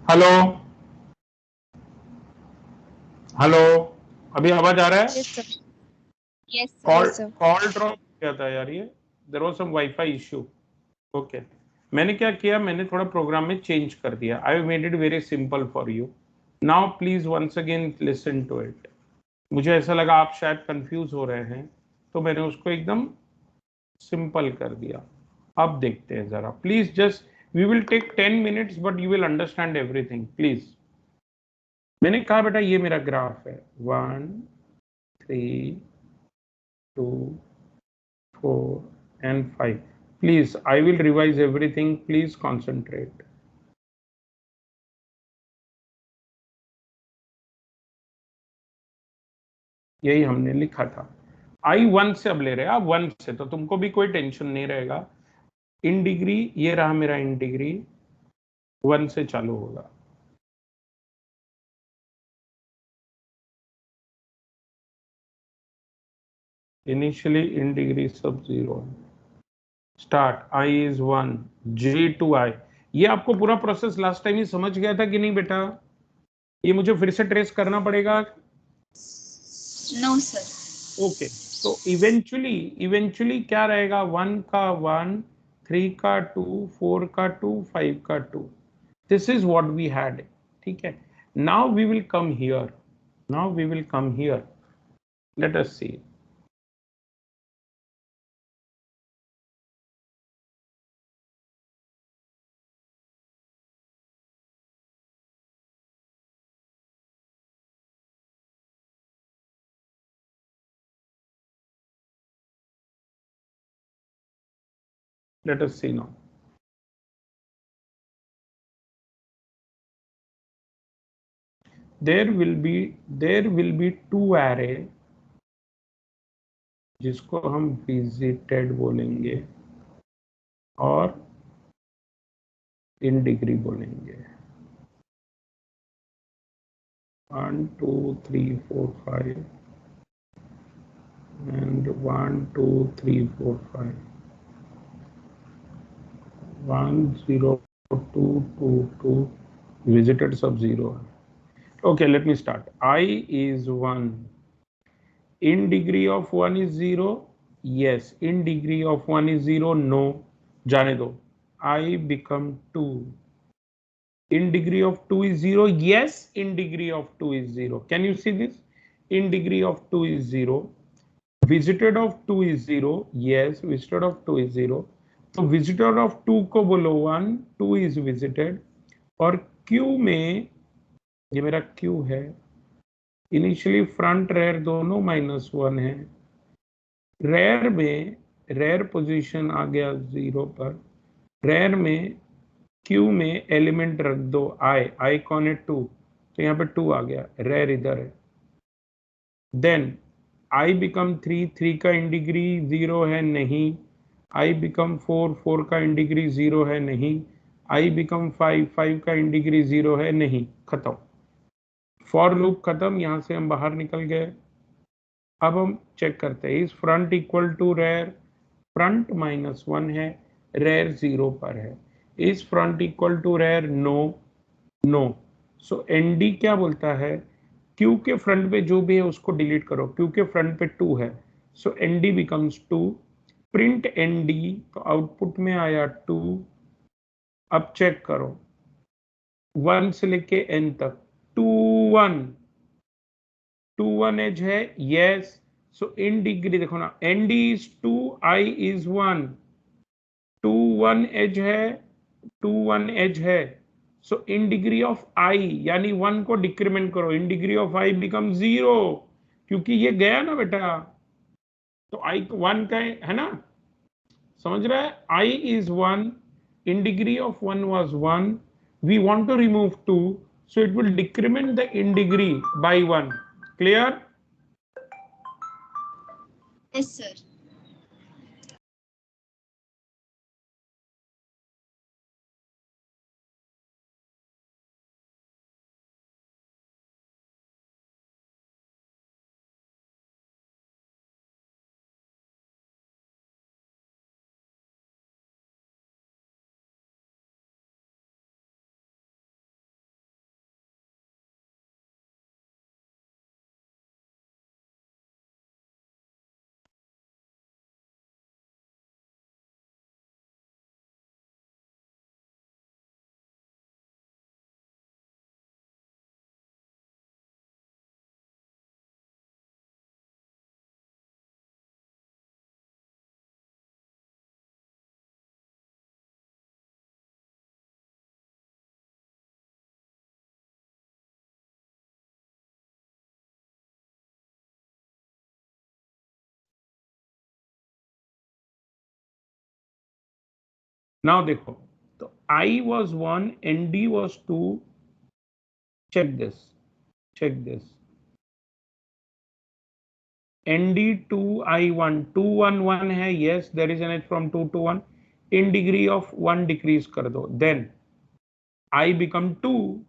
हेलो हेलो, अभी आवाज आ रहा है? Yes, sir. Yes, sir. Call Yes, sir. Call drop किया था यार, ये there was some WiFi issue. Okay, मैंने क्या किया, मैंने थोड़ा प्रोग्राम में चेंज कर दिया। I made it very simple for you. Now please once again listen to it. मुझे ऐसा लगा आप शायद कंफ्यूज हो रहे हैं, तो मैंने उसको एकदम सिंपल कर दिया। अब देखते हैं जरा, please just we will take 10 minutes but you will understand everything please. मैंने कहा बेटा ये मेरा ग्राफ है, 1 3 2 4 and 5। Please I will revise everything, please concentrate. यही हमने लिखा था। I1 से अब ले रहे हैं आप 1 से, तो तुमको भी कोई टेंशन नहीं रहेगा। इन डिग्री ये रहा मेरा इन डिग्री, 1 से चालू होगा। इनिशियली इन डिग्री सब 0 है। Start I is 1, J to I। ये आपको पूरा प्रोसेस लास्ट टाइम ही समझ गया था कि नहीं बेटा? ये मुझे फिर से ट्रेस करना पड़ेगा? No, sir. ओके, तो इवेंचुअली इवेंचुअली क्या रहेगा? 1 का 1, 3 का 2, 4 का 2, 5 का 2। This is what we had. ठीक है, now we will come here, now we will come here, let us see. Let us see now. There will be two array जिसको हम visited बोलेंगे और in degree बोलेंगे। 1 2 3 4 5 and 1 2 3 4 5 1 0 2 2 2 visited सब 0 है। Okay, let me start. I is 1. In degree of 1 is 0? Yes. In degree of 1 is 0? No. जाने दो। I become 2. In degree of 2 is 0? Yes. In degree of 2 is 0. Can you see this? In degree of 2 is 0. Visited of 2 is 0? Yes. Visited of 2 is 0. तो visited of 2 को बोलो 1, 2 is visited। और Q में, ये मेरा Q है, initially front rear दोनों -1 है। रेयर में रेयर पोजीशन आ गया 0 पर। रेयर में क्यू में एलिमेंट रख दो आई कौन है 2, तो यहाँ पे 2 आ गया, रेयर इधर है। देन आई बिकम 3, 3 का इन डिग्री 0 है नहीं। आई बिकम 4, 4 का इन डिग्री 0 है नहीं। आई बिकम 5, 5 का इन डिग्री 0 है नहीं। खत्म, फॉर लूप खत्म, यहां से हम बाहर निकल गए। अब हम चेक करते हैं, इस front equal to rear, front -1 है, रेयर 0 पर है। इस front equal to rear, no no. So ND क्या बोलता है, क्यू के फ्रंट पे जो भी है उसको डिलीट करो। क्यू के फ्रंट पे 2 है, सो एनडी बिकम्स 2। प्रिंट एनडी, तो आउटपुट में आया 2। अब चेक करो 1 से लेके n तक, 2 1 2 1 एज है, यस। सो इन डिग्री देखो ना, N D is 2, I is 1। 2 1 edge है, 2 1 एज है। सो इन डिग्री ऑफ आई, यानी 1 को डिक्रीमेंट करो, इन डिग्री ऑफ आई बिकम 0, क्योंकि ये गया ना बेटा, तो आई 1 का है ना, समझ रहा है? आई is 1, in degree of 1 was 1, we want to remove 2, so it will decrement the in degree by 1। Clear? Yes, sir. Now देखो, तो I was 1, ND was 2. Check this. ND 2, I 1, 2 1 1 है. Yes, there is an edge from 2 to 1. In degree of 1 decrease कर दो. Then I become 2.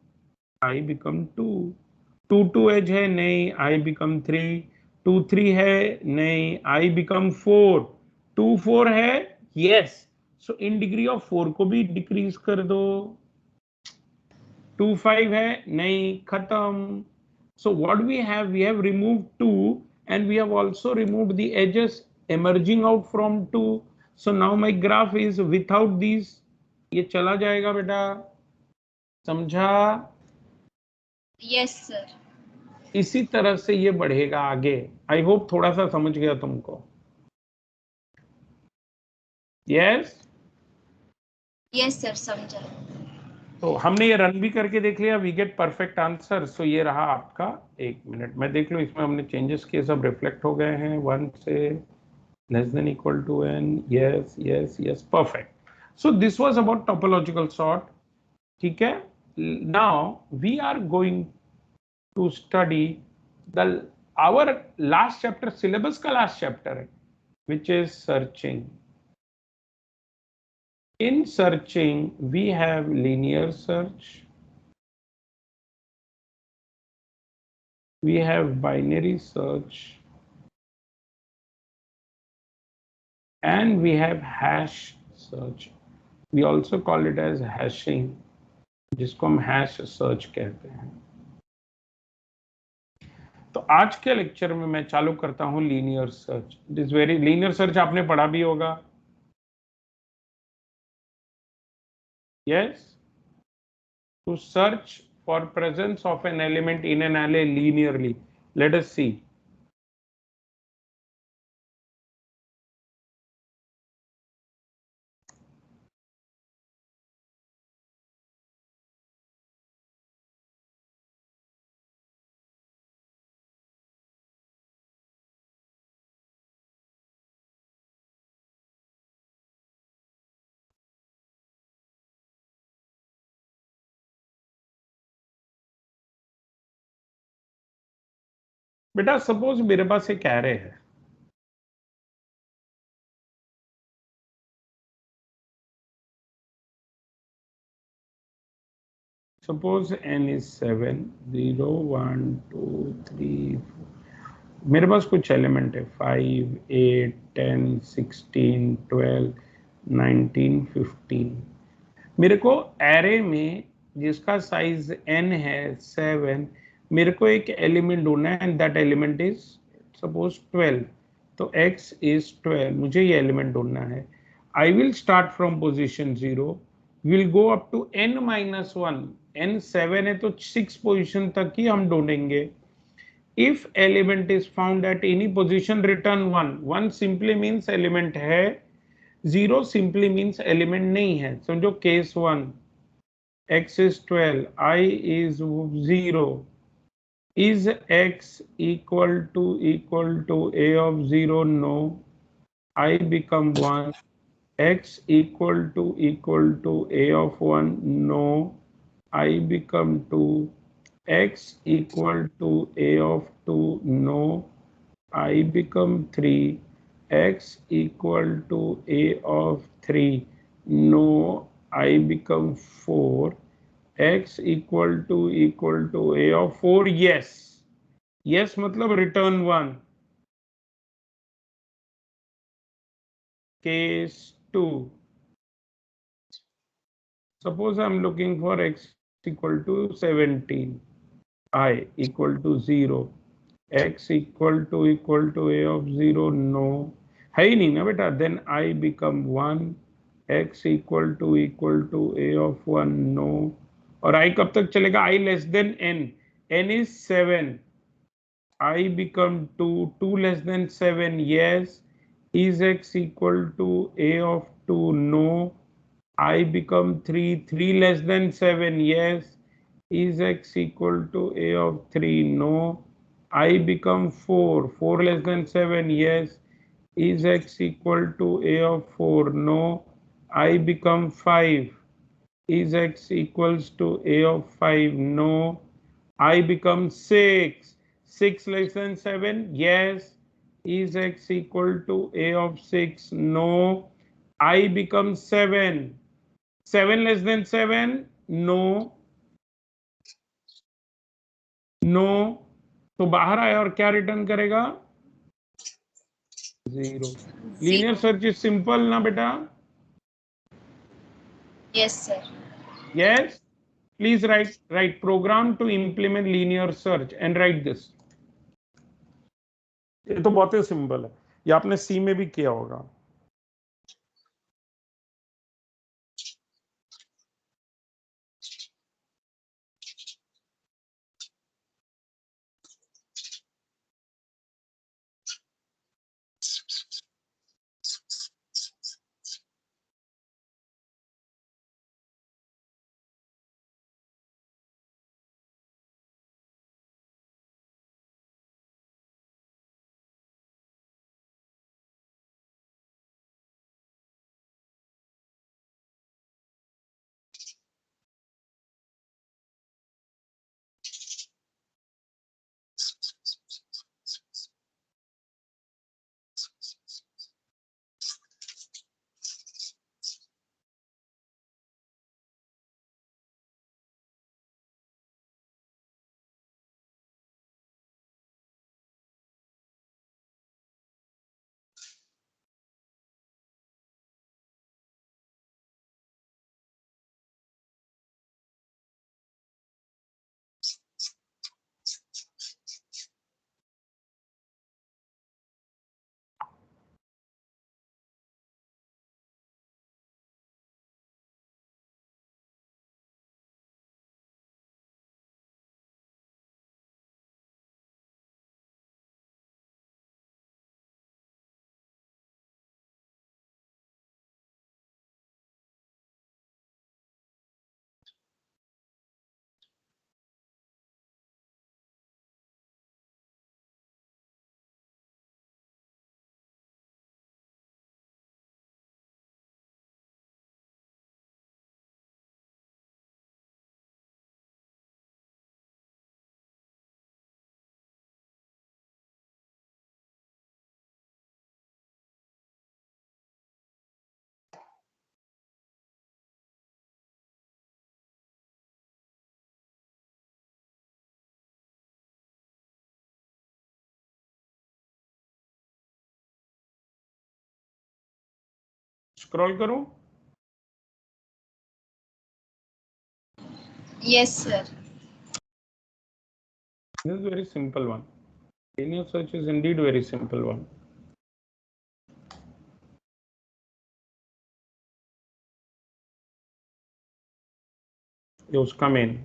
2 2 edge है नहीं. I become 3. 2 3 है नहीं. I become 4. 2 4 है. Yes. So in degree of 4 को भी डिक्रीज कर दो. 2 5 है नहीं. खत्म. So what we have removed 2 and we have also removed the edges emerging out from 2. So now my graph is without these. ये चला जाएगा बेटा, समझा? Yes, sir. इसी तरह से ये बढ़ेगा आगे. आई होप थोड़ा सा समझ गया तुमको. Yes Yes, sir. समझा. तो हमने ये रन भी करके देख लिया. We get perfect answer. So ये रहा आपका. एक मिनट मैं देख लो, इसमें हमने चेंजेस किए, सब रिफ्लेक्ट हो गए हैं. 1 से less than equal to n. Yes yes yes, perfect. So this was about topological sort. ठीक है. Now we are going to study the our last chapter, syllabus का लास्ट चैप्टर है, which is searching. In searching, we have linear search, we have binary search, and we have hash search. We also call it as hashing, जिसको हम hash search कहते हैं. तो आज के lecture में मैं चालू करता हूं linear search. It is very, linear search आपने पढ़ा भी होगा. Yes, to search for presence of an element in an array linearly. Let us see. बेटा सपोज मेरे पास एक एरे है. Suppose n is 7, 0 1 2 3 4. मेरे पास कुछ एलिमेंट है 5 8 10 16 12 19 15. मेरे को एरे में जिसका साइज n है 7, मेरे को एक एलिमेंट ढूंढना है, and that element is suppose 12. तो x इज 12. मुझे ये एलिमेंट ढूंढना है. I will start from position 0, will go up to n-1. n 7 है तो 6 पोजीशन तक ही हम ढूंढेंगे. If element is found at any position, return 1. 1 simply means element है, 0 सिंपली मीन्स एलिमेंट नहीं है. समझो case 1, x is 12, I is 0. Is x equal to a of 0? No. I become 1. X equal to a of 1? No. I become 2. X equal to a of 2? No. I become 3. X equal to a of 3? No. I become 4. X equal to a of 4? Yes. Yes मतलब return 1. Case 2. Suppose I'm looking for x equal to 17. I equal to 0. X equal to a of 0? No. है ही नहीं ना बेटा. Then I become 1. X equal to a of 1? No. और I कब तक चलेगा? I less than n. n is 7. I become 2. 2 less than 7? Yes. Is x equal to a of 2? No. I become 3. 3 less than 7? Yes. Is x equal to a of 3? No. I become 4. 4 less than 7? Yes. Is x equal to a of 4? No. I become 5. Is x equals to a of 5? No. I become 6. 6 less than 7? Yes. Is x equal to a of 6? No. I become 7. 7 less than 7? No. No. तो बाहर आया और क्या return करेगा? 0. Linear Zero. Search is simple ना बेटा? Yes, sir. Yes. Please write program to implement linear search and write this. ये तो बहुत ही सिंपल है, ये आपने सी में भी किया होगा. स्क्रॉल करूं? Yes, sir. This is very simple one. Linear search is indeed very simple one. ये उसका main.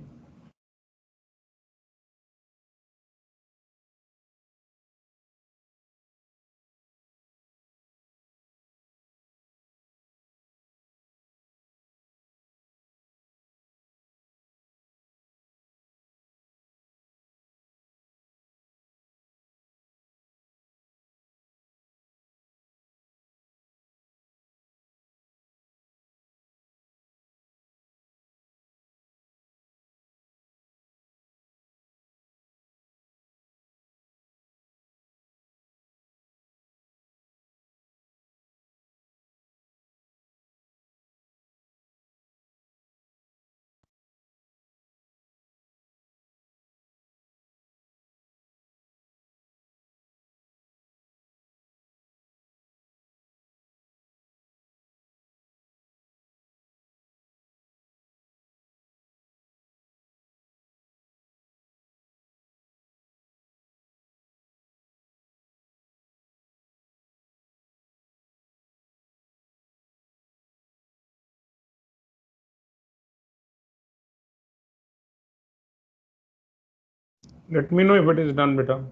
Let me know if it is done, beta.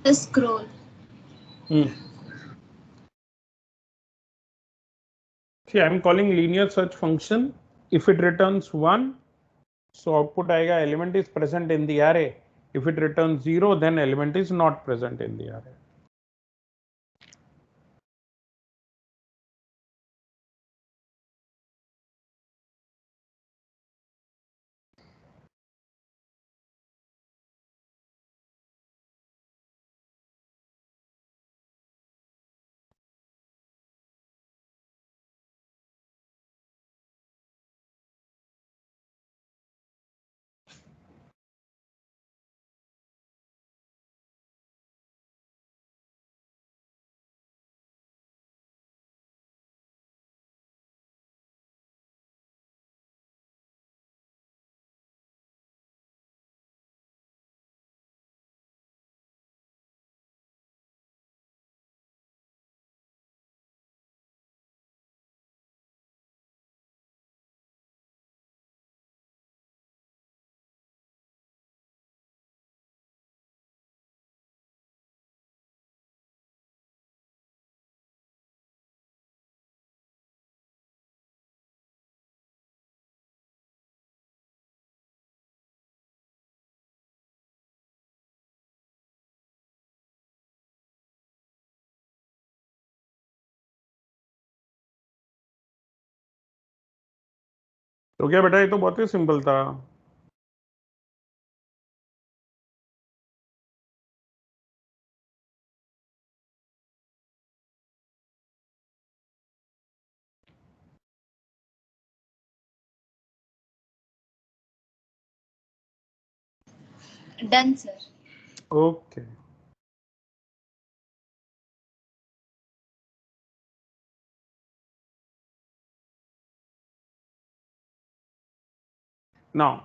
Scroll. See, I am calling linear search function. If it returns 1, so output आएगा element is present in the array. If it returns 0, then element is not present in the array. तो क्या बेटा, ये तो बहुत ही simple था. Done, sir. Okay. Now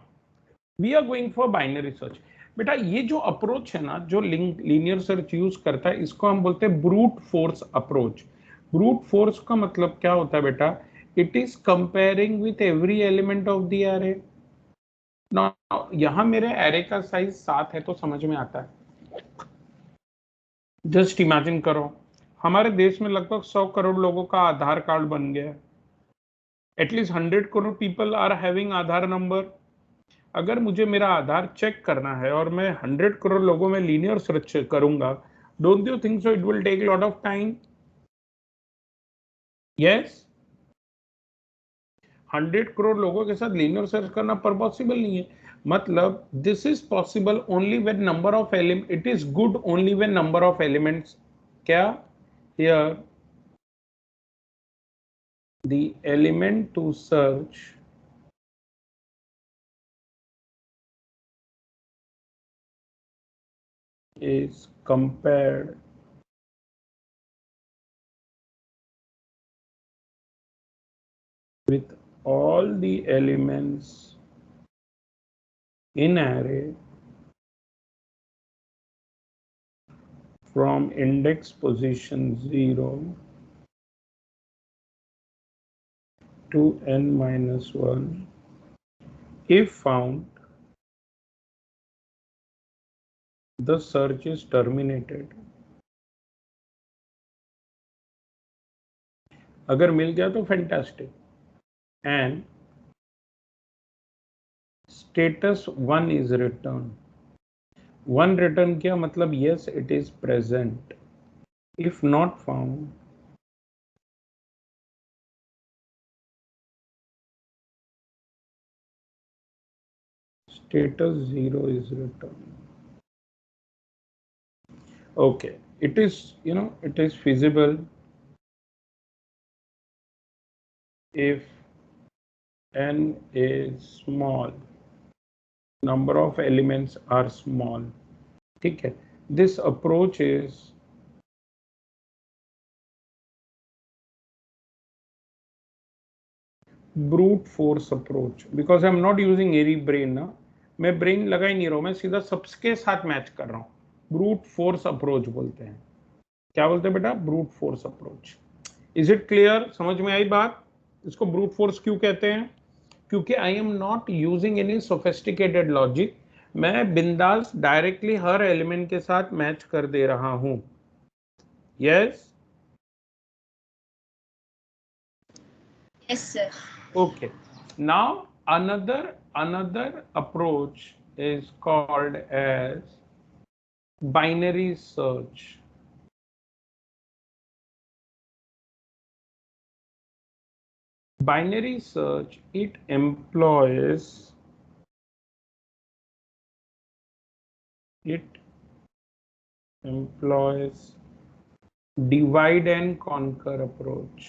we are going for binary search. बेटा ये जो अप्रोच है ना, जो लीनियर सर्च यूज करता है, इसको हम बोलते हैं brute force approach. Brute force का मतलब क्या होता है बेटा? It is comparing with every element of the array. ना यहां मेरे एरे का साइज 7 है तो समझ में आता है. जस्ट इमेजिन करो, हमारे देश में लगभग 100 करोड़ लोगों का आधार कार्ड बन गया. At least 100 crore people are having Aadhaar number. अगर मुझे मेरा आधार चेक करना है और मैं 100 करोड़ लोगों में लीनियर सर्च करूंगा, don't you think so it will take lot of time? Yes, 100 crore लोगों के साथ लीनियर सर्च करना पॉसिबल नहीं है. मतलब this is possible only when number of element, it is good only when number of elements, क्या here the element to search is compared with all the elements in array from index position 0 to n minus 1 if found the search is terminated. अगर मिल गया तो fantastic. And status 1 is return. 1 return किया मतलब yes it is present. If not found status 0 is returned. Okay, it is, it is feasible if n is small, number of elements are small. ठीक है, this approach is brute force approach because I'm not using any brain ना. मैं brain लगा ही नहीं रहा हूं, मैं सीधा सबके साथ मैच कर रहा हूं. ब्रूट फोर्स अप्रोच बोलते हैं. क्या बोलते हैं बेटा? Brute force approach. Is it clear? समझ में आई बात? इसको ब्रूट फोर्स क्यों कहते हैं? क्योंकि आई am not using any sophisticated logic. मैं बिंदास डायरेक्टली हर एलिमेंट के साथ मैच कर दे रहा हूं. Yes. Yes, sir. Okay. Now another approach is called as binary search. Binary search, it employs divide and conquer approach.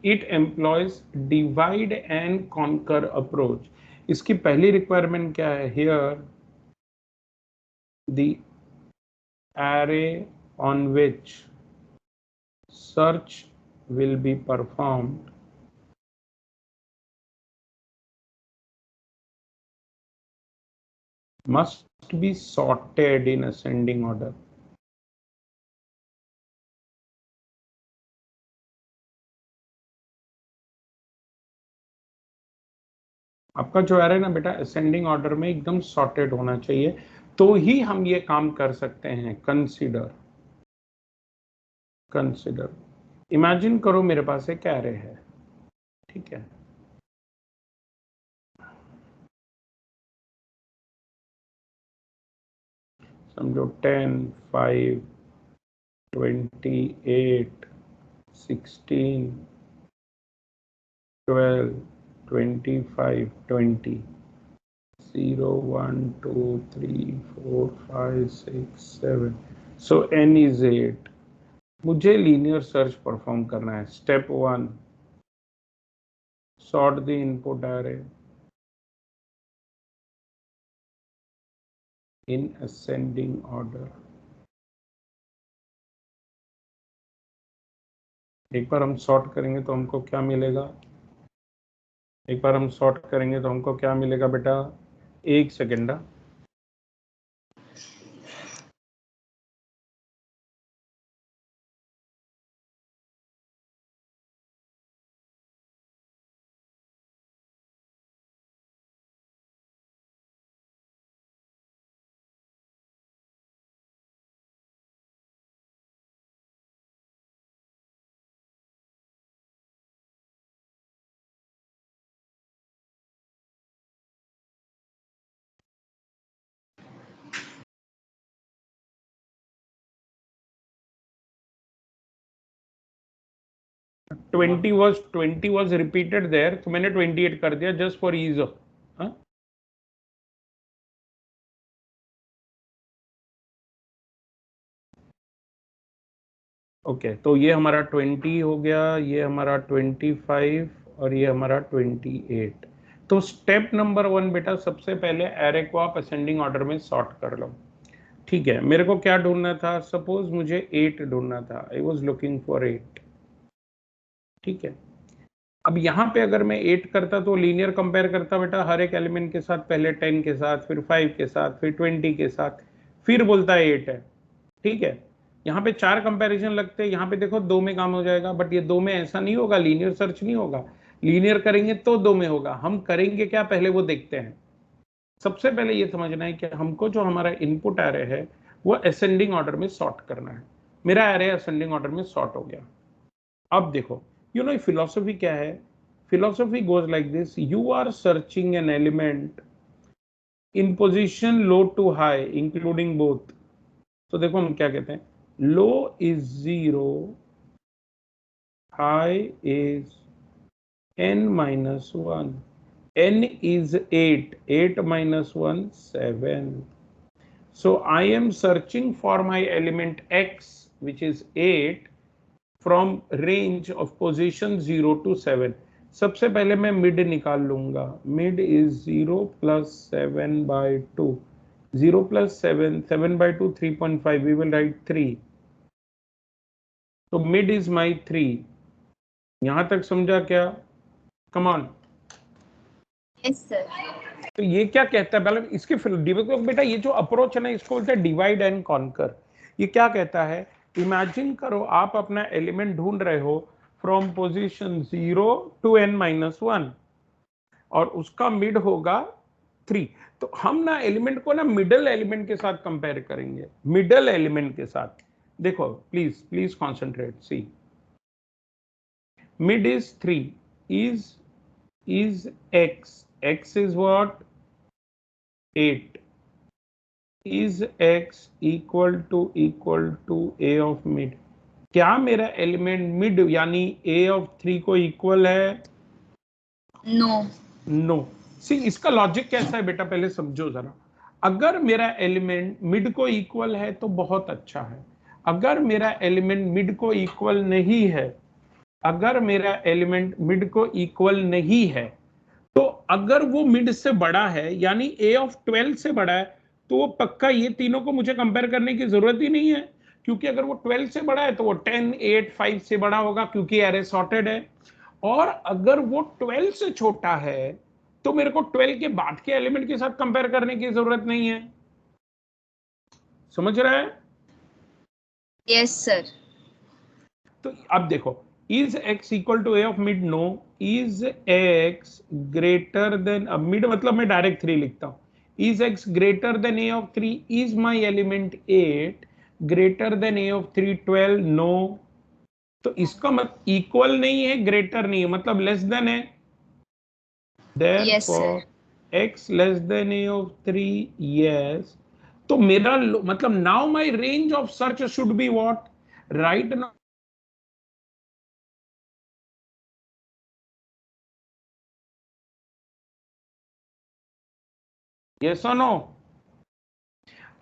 It employs divide and conquer approach. इसकी पहली requirement क्या है? Here the array on which search will be performed must be sorted in ascending order. आपका जो array ना बेटा ascending order में एकदम सॉर्टेड होना चाहिए, तो ही हम ये काम कर सकते हैं. कंसीडर इमेजिन करो मेरे पास एक एरे है, ठीक है. समझो 10, 5, 28, 16, 12, 25, 20, 0, 1, 2, 3, 4, 5, 6, 7. So n is 8. मुझे लीनियर सर्च परफॉर्म करना है. Step 1, sort the input array in ascending order. एक बार हम सॉर्ट करेंगे तो हमको क्या मिलेगा? बेटा, एक second. Twenty was repeated there, तो मैंने 28 कर दिया just for ease of. Okay, तो ये हमारा 20 हो गया, ये हमारा 25 और ये हमारा 28. तो स्टेप नंबर 1 बेटा, सबसे पहले एरे को आप असेंडिंग ऑर्डर में सॉर्ट कर लो. ठीक है, मेरे को क्या ढूंढना था? सपोज मुझे 8 ढूंढना था. I was looking for 8. ठीक है, अब यहाँ पे अगर मैं 8 करता तो लीनियर कंपेयर करता बेटा हर एक एलिमेंट के साथ, पहले 10 के साथ, फिर 5 के साथ, फिर 20 के साथ, फिर बोलता है 8 है. ठीक है, यहाँ पे 4 कंपैरिजन लगते हैं. यहाँ पे देखो 2 में काम हो जाएगा, बट ये 2 में ऐसा नहीं होगा, लीनियर सर्च नहीं होगा. लीनियर करेंगे तो 2 में होगा. हम करेंगे क्या, पहले वो देखते हैं. सबसे पहले ये समझना है कि हमको जो हमारा इनपुट एरे है वो असेंडिंग ऑर्डर में सॉर्ट करना है. मेरा एरे असेंडिंग ऑर्डर में सॉर्ट हो गया. अब देखो, you know philosophy क्या है? Philosophy goes like this: you are searching an element in position low to high including both. तो देखो हम क्या कहते हैं, low is 0, high is n minus 1, n is 8, 8 minus 1, 7. So I am searching for my element x, which is 8, from range of position 0 to 7. सबसे पहले मैं mid निकाल लूंगा. Mid is 0 plus 7 by 2. 0 plus 7, 7 by 2, 3.5. We will write 3. तो mid is my 3. यहां तक समझा क्या? कम ऑन. Yes, sir. तो ये क्या कहता है पहले इसके बेटा, ये जो अप्रोच है ना, इसको बोलते हैं डिवाइड एंड कॉन्कर. ये क्या कहता है? इमेजिन करो आप अपना एलिमेंट ढूंढ रहे हो फ्रॉम पोजीशन 0 टू n-1 और उसका मिड होगा 3। तो हम ना एलिमेंट को ना मिडल एलिमेंट के साथ कंपेयर करेंगे, मिडल एलिमेंट के साथ। देखो please please concentrate, see mid is 3, is x is what, 8, is x equal to a of mid। क्या मेरा एलिमेंट मिड यानी a of 3 को इक्वल है? नो। नो। सी इसका लॉजिक कैसा है बेटा, पहले समझो जरा। अगर मेरा एलिमेंट मिड को इक्वल है तो बहुत अच्छा है, अगर मेरा एलिमेंट मिड को इक्वल नहीं है, अगर मेरा एलिमेंट मिड को इक्वल नहीं है, तो अगर वो मिड से बड़ा है यानी a of 12 से बड़ा है, तो वो पक्का ये तीनों को मुझे कंपेयर करने की जरूरत ही नहीं है, क्योंकि अगर वो 12 से बड़ा है तो वो 10, 8, 5 से बड़ा होगा क्योंकि एरे सॉर्टेड है। और अगर वो 12 से छोटा है तो मेरे को 12 के बाद के एलिमेंट के साथ कंपेयर करने की जरूरत नहीं है। समझ रहा है? Yes sir. तो अब देखो, is x equal to a of mid? no। is x greater than, अब mid मतलब मैं डायरेक्ट 3 लिखता हूं, is x greater than a of 3? is my element 8 greater than a of 3 12? no। तो इसका मतलब इक्वल नहीं है, ग्रेटर नहीं है, मतलब लेस देन है। Yes sir. therefore x less than a of 3, yes। तो मेरा मतलब now my range of search should be what? right now yes or no?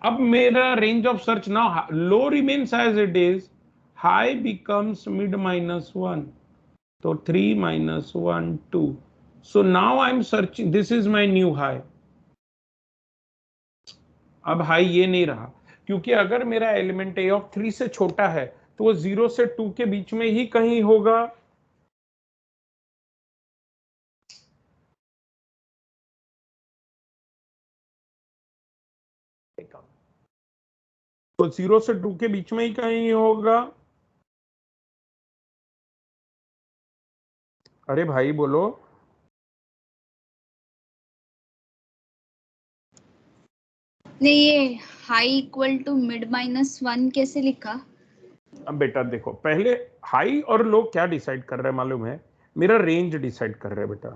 अब मेरा रेंज ऑफ सर्च ना, low remains as it is, high becomes mid -1, तो 3 -1 2। So now I am searching, this is my new high. अब high ये नहीं रहा, क्योंकि अगर मेरा एलिमेंट a of 3 से छोटा है तो वो 0 से 2 के बीच में ही कहीं होगा। तो 0 से 2 के बीच में ही कहीं होगा। अरे भाई बोलो। नहीं, ये हाई इक्वल टू मिड -1 कैसे लिखा? अब बेटा देखो, पहले हाई और लो क्या डिसाइड कर रहे हैं मालूम है? मेरा रेंज डिसाइड कर रहे हैं बेटा।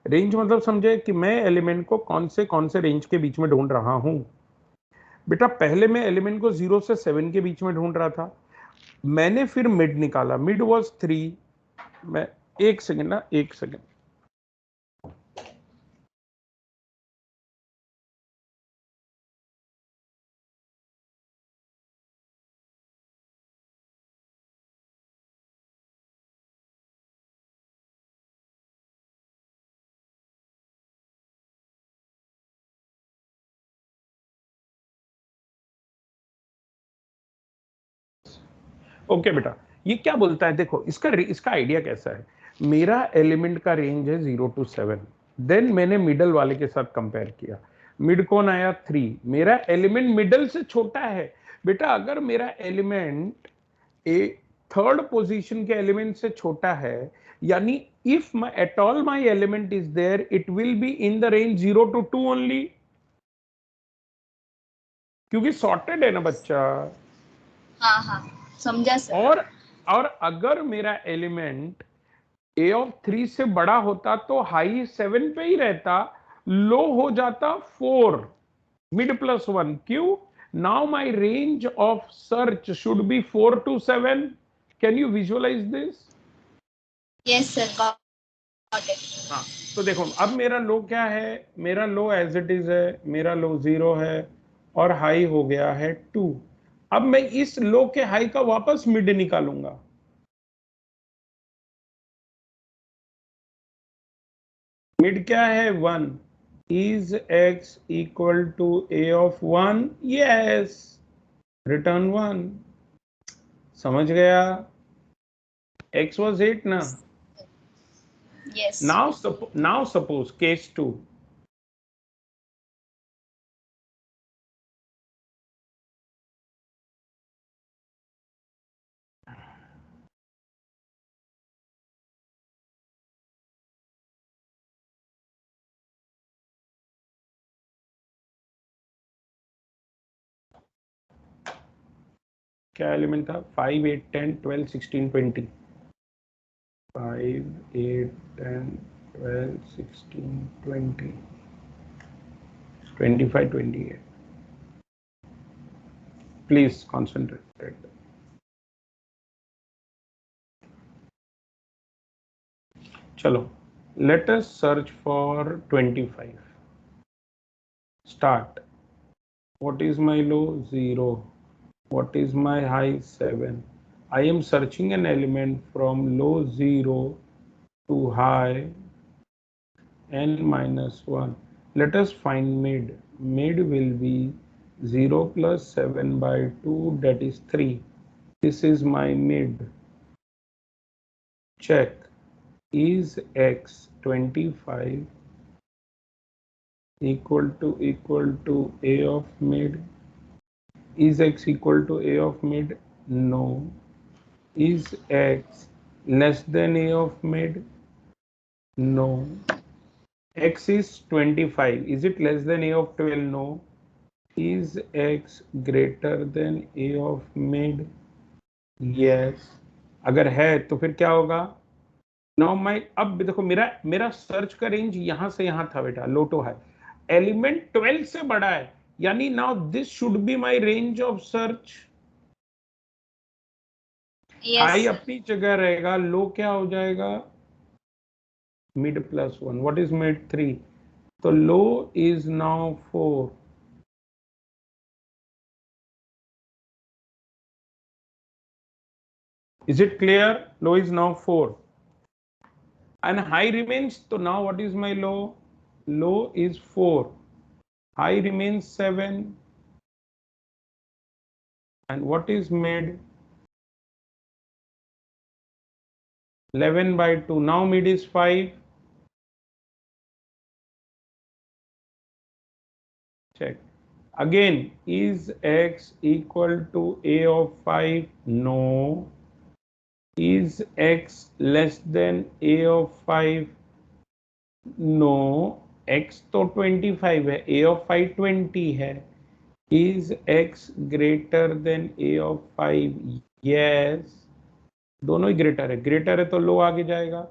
रेंज मतलब समझे कि मैं एलिमेंट को कौन से रेंज के बीच में ढूंढ रहा हूं। बेटा पहले मैं एलिमेंट को 0 से 7 के बीच में ढूंढ रहा था, मैंने फिर मिड निकाला, मिड वाज 3। मैं एक सेकंड ना, एक सेकंड। ओके बेटा, ये क्या बोलता है देखो, इसका आइडिया कैसा है। मेरा एलिमेंट का रेंज है 0 to 7, देन मैंने मिडल वाले के साथ कंपेयर किया, मिड कौन आया? 3। मेरा एलिमेंट मिडल से छोटा है। बेटा अगर मेरा एलिमेंट ए थर्ड पोजीशन के एलिमेंट से छोटा है, यानी if at all my element is there, it will be in the range 0 to 2 only, क्योंकि सॉर्टेड है ना बच्चा। हाँ हाँ, समझा सर। और अगर मेरा एलिमेंट a of 3 से बड़ा होता तो हाई 7 पे ही रहता, लो हो जाता 4, मिड +1। क्यों? Now my range of search should be 4 to 7। Can you visualise this? Yes sir, got it. हाँ, तो देखो अब मेरा लो क्या है, मेरा लो एज इट इज है, मेरा लो 0 है और हाई हो गया है 2। अब मैं इस लो के हाई का वापस मिड निकालूंगा। मिड क्या है? 1। is x equal to a of 1? yes, return 1। समझ गया? x was 8 ना। यस। now suppose case 2, क्या एलिमेंट था? 5, 8, 10, 12, 16, 20. 5, 8, 10, 12, 16, 20, 25, 28. Please concentrate. चलो, let us search for 25. Start. What is my low? 0. What is my high? 7. I am searching an element from low 0 to high n minus 1. Let us find mid. Mid will be 0 plus 7 by 2, that is 3. This is my mid. Check. Is x 25 equal to a of mid? Is x equal to a of mid? No. Is x less than a of mid? No. X is 25. Is it less than a of 12? No. Is x greater than a of mid? Yes. अगर है तो फिर क्या होगा? Now my, अब देखो मेरा search का रेंज यहां से यहां था बेटा, लो टू हाई. एलिमेंट 12 से बड़ा है, यानी now this should be my range of search. High अपनी जगह रहेगा, लो क्या हो जाएगा? Mid plus 1. What is mid? 3. तो लो is now 4. Is it clear? Low is now 4 and high remains. So now what is my low? Low is 4. High remains 7. And what is mid? 11 by 2. Now mid is 5. Check. Again, is x equal to a of 5? No. Is x less than a of 5? No. x तो 25 है, a of 5 20 है. Is x greater than a of 5? Yes. दोनों ही greater है. Greater है तो लो आगे जाएगा.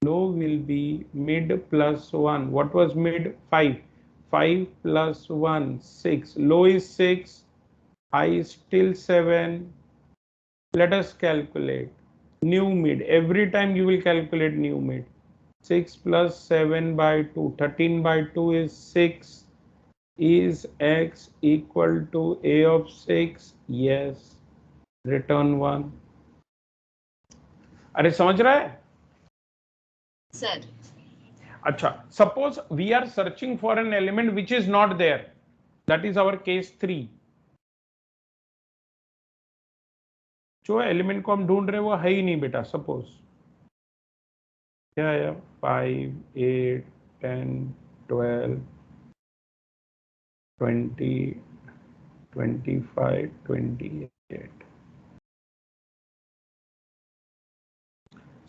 लो will be mid plus 1. What was mid? 5. 5 plus 1, 6. Low is 6. High is still 7. Let us calculate new mid. Every time you will calculate new mid. 6 plus 7 by 2. 13 by 2 is 6. Is x equal to a of 6? Yes. Return 1. अरे समझ रहा है? Sir. अच्छा, suppose we are searching for an element which is not there. That is our case 3. जो element को हम ढूंढ रहे हैं वो है ही नहीं बेटा. सपोज क्या है? 5, 8, 10, 12, 20, 25, 28.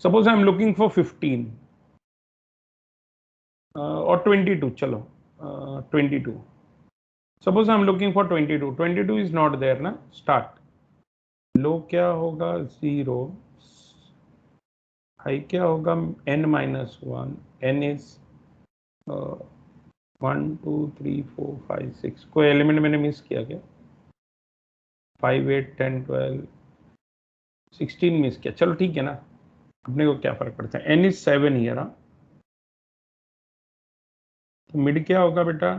Suppose I am looking for 15 or 22. चलो 22. Suppose I am looking for 22. 22 is not there ना. Start. लो क्या होगा? 0. हाई क्या होगा? n minus 1. n is 1, 2, 3, 4, 5, 6. कोई एलिमेंट मैंने मिस किया क्या? 5, 8, 10, 12, 16 मिस किया. चलो ठीक है ना, अपने को क्या फर्क पड़ता है. n is 7 here. तो मिड क्या होगा बेटा?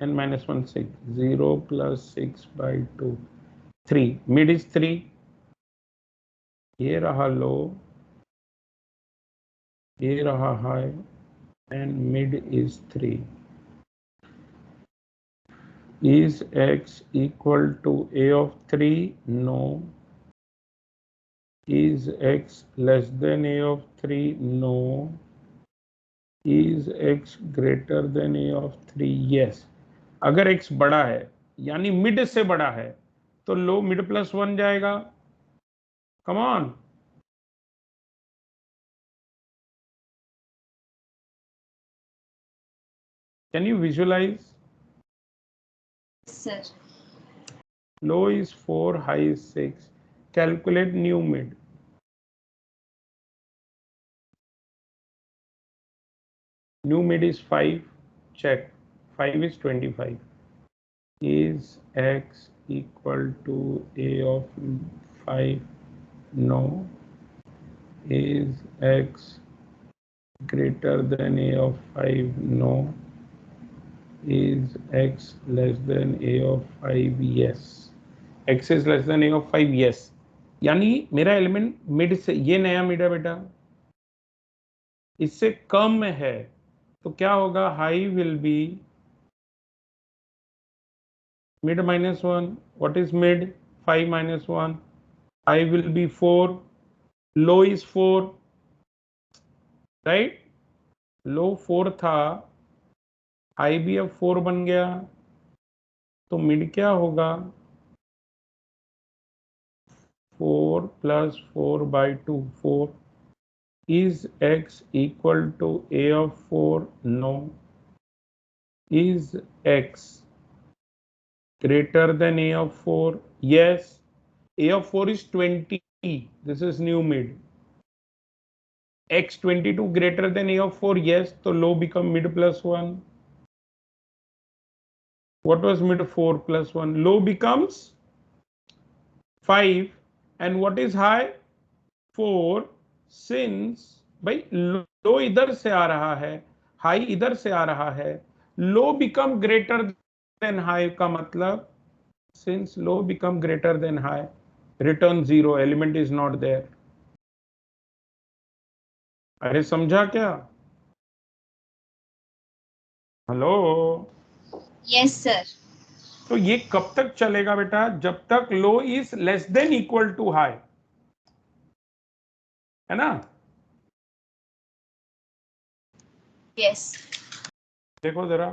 n minus 1, 6. 0 plus 6 by 2, 3. Mid is 3. ये रहा लो, ये रहा high, and mid is 3. Is x equal to a of 3? No. Is x less than a of 3? No. Is x greater than a of 3? Yes. अगर x बड़ा है यानी mid से बड़ा है तो लो मिड प्लस 1 जाएगा. Come on. Can you visualise? Sir. low is 4, high is 6. Calculate new mid. New mid is 5. Check. 5 is 25. Is x equal to a of 5? No. Is x greater than a of 5? No. Is x less than a of 5? Yes. X is less than a of 5? Yes. यानी मेरा element mid से, ये नया mid है बेटा, इससे कम है, तो क्या होगा? High will be mid minus 1. What is mid? 5 minus 1. High will be 4. Low is 4. Right? Low 4 था, high भी अब 4 बन गया, तो mid क्या होगा? 4 plus 4 by 2. 4. Is x equal to a of 4? No. Is x greater than a of 4? Yes. A of 4 is 20. This is new mid. X 22 greater than a of 4? Yes. So low become mid plus 1. What was mid? 4 plus 1. Low becomes 5. And what is high? 4. Since भाई लो इधर से आ रहा है, high इधर से आ रहा है, लो become greater than high का मतलब, since low become greater than high, return 0, element is not there. अरे समझा क्या? हेलो? Yes sir. तो ये कब तक चलेगा बेटा? जब तक low is less than equal to high, है ना? यस। देखो जरा,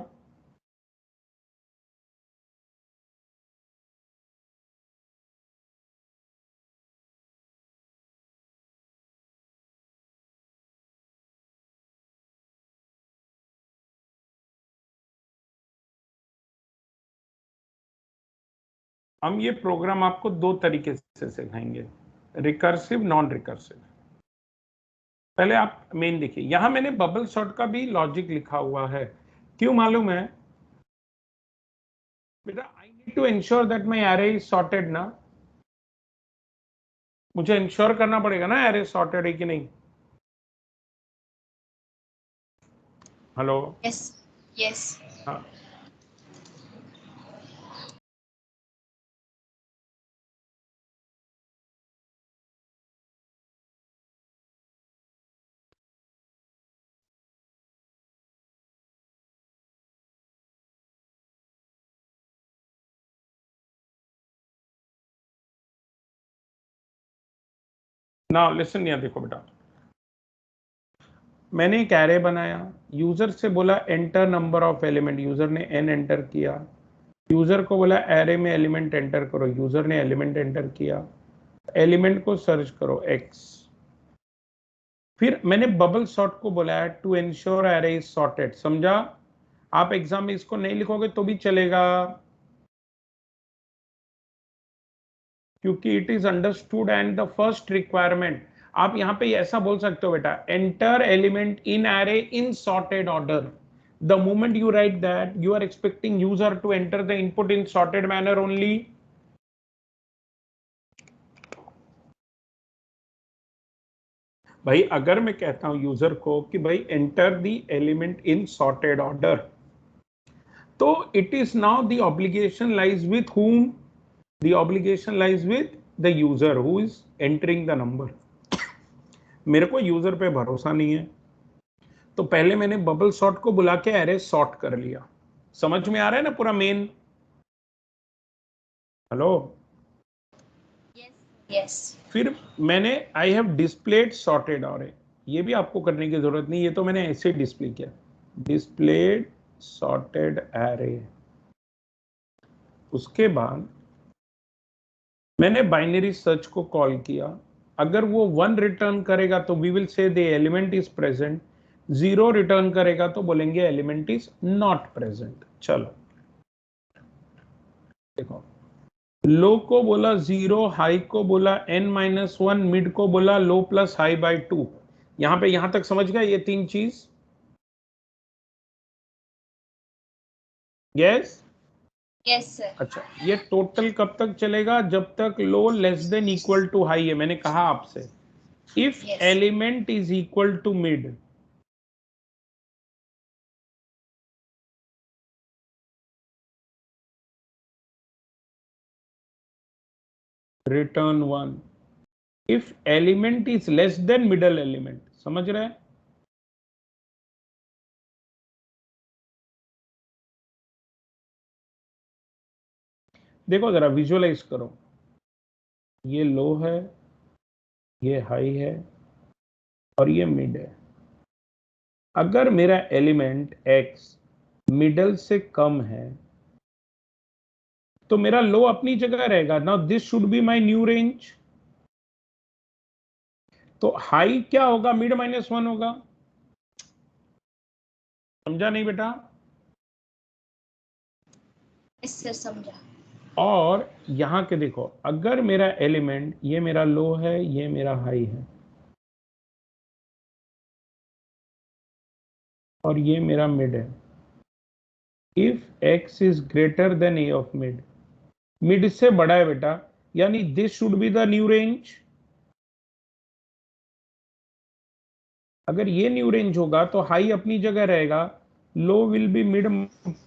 हम ये प्रोग्राम आपको दो तरीके से सिखाएंगे, रिकर्सिव, नॉन रिकर्सिव। पहले आप मेन देखिए, यहां मैंने बबल सॉर्ट का भी लॉजिक लिखा हुआ है। क्यों मालूम है बेटा? I need to ensure that my array is sorted ना, मुझे इंश्योर करना पड़ेगा ना एरे सॉर्टेड है कि नहीं। हेलो? Yes yes. हाँ, नाउ लिसन, यहाँ देखो बेटा, मैंने एक एरे बनाया, यूजर से बोला enter number of element, user ने n एंटर किया, यूजर को बोला एरे में एलिमेंट एंटर करो, यूजर ने एलिमेंट एंटर किया, एलिमेंट को सर्च करो x। फिर मैंने बबल सॉर्ट को बोला to ensure array is sorted. समझा? आप एग्जाम में इसको नहीं लिखोगे तो भी चलेगा, क्योंकि it is understood and the first requirement. आप यहां पे ऐसा बोल सकते हो बेटा, enter element in array in sorted order. The moment you write that, you are expecting user to enter the input in sorted manner only. भाई अगर मैं कहता हूं यूजर को कि भाई enter the element in sorted order, तो it is now the obligation lies with whom? The obligation lies with the user who is entering the number. मेरे को यूजर पे भरोसा नहीं है, तो पहले मैंने बबल सॉर्ट को बुला के एरे सॉर्ट कर लिया। समझ में आ रहा है ना पूरा मेन? हेलो? यस। फिर मैंने I have displayed sorted array, ये भी आपको करने की जरूरत नहीं, ये तो मैंने ऐसे डिस्प्ले किया, डिस्प्लेड सॉर्टेड एरे। उसके बाद मैंने बाइनरी सर्च को कॉल किया, अगर वो 1 रिटर्न करेगा तो we will say the element is present, 0 return करेगा तो बोलेंगे एलिमेंट इज नॉट प्रेजेंट। चलो देखो, लो को बोला 0, हाई को बोला n-1, मिड को बोला लो प्लस हाई बाय 2। यहां पे यहां तक समझ गए ये तीन चीज? यस? Yes sir. अच्छा, ये टोटल कब तक चलेगा? जब तक low less than equal to high है। मैंने कहा आपसे if Yes. Element is equal to mid, return 1। If element is less than middle element, समझ रहे हैं? देखो जरा विजुअलाइज करो, ये लो है, ये हाई है और ये मिड है। अगर मेरा एलिमेंट x मिडल से कम है तो मेरा लो अपनी जगह रहेगा। Now this should be my new range. तो हाई क्या होगा? मिड -1 होगा। समझा नहीं बेटा? यस सर समझा। और यहां के देखो, अगर मेरा एलिमेंट, ये मेरा लो है, ये मेरा हाई है और ये मेरा मिड है, if x is greater than a of mid, mid से बड़ा है बेटा, यानी this should be the new range. अगर ये न्यू रेंज होगा तो हाई अपनी जगह रहेगा, low will be mid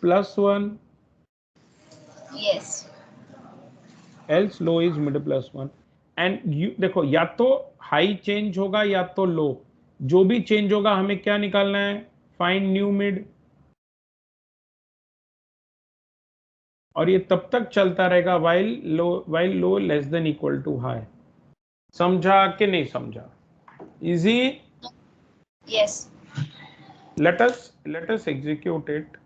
+1, yes. Else low is mid +1। And you देखो, या तो हाई चेंज होगा या तो लो, जो भी चेंज होगा हमें क्या निकालना है? Find new mid. और ये तब तक चलता रहेगा while low less than equal to high. समझा कि नहीं समझा? Easy? Yes. let us execute it।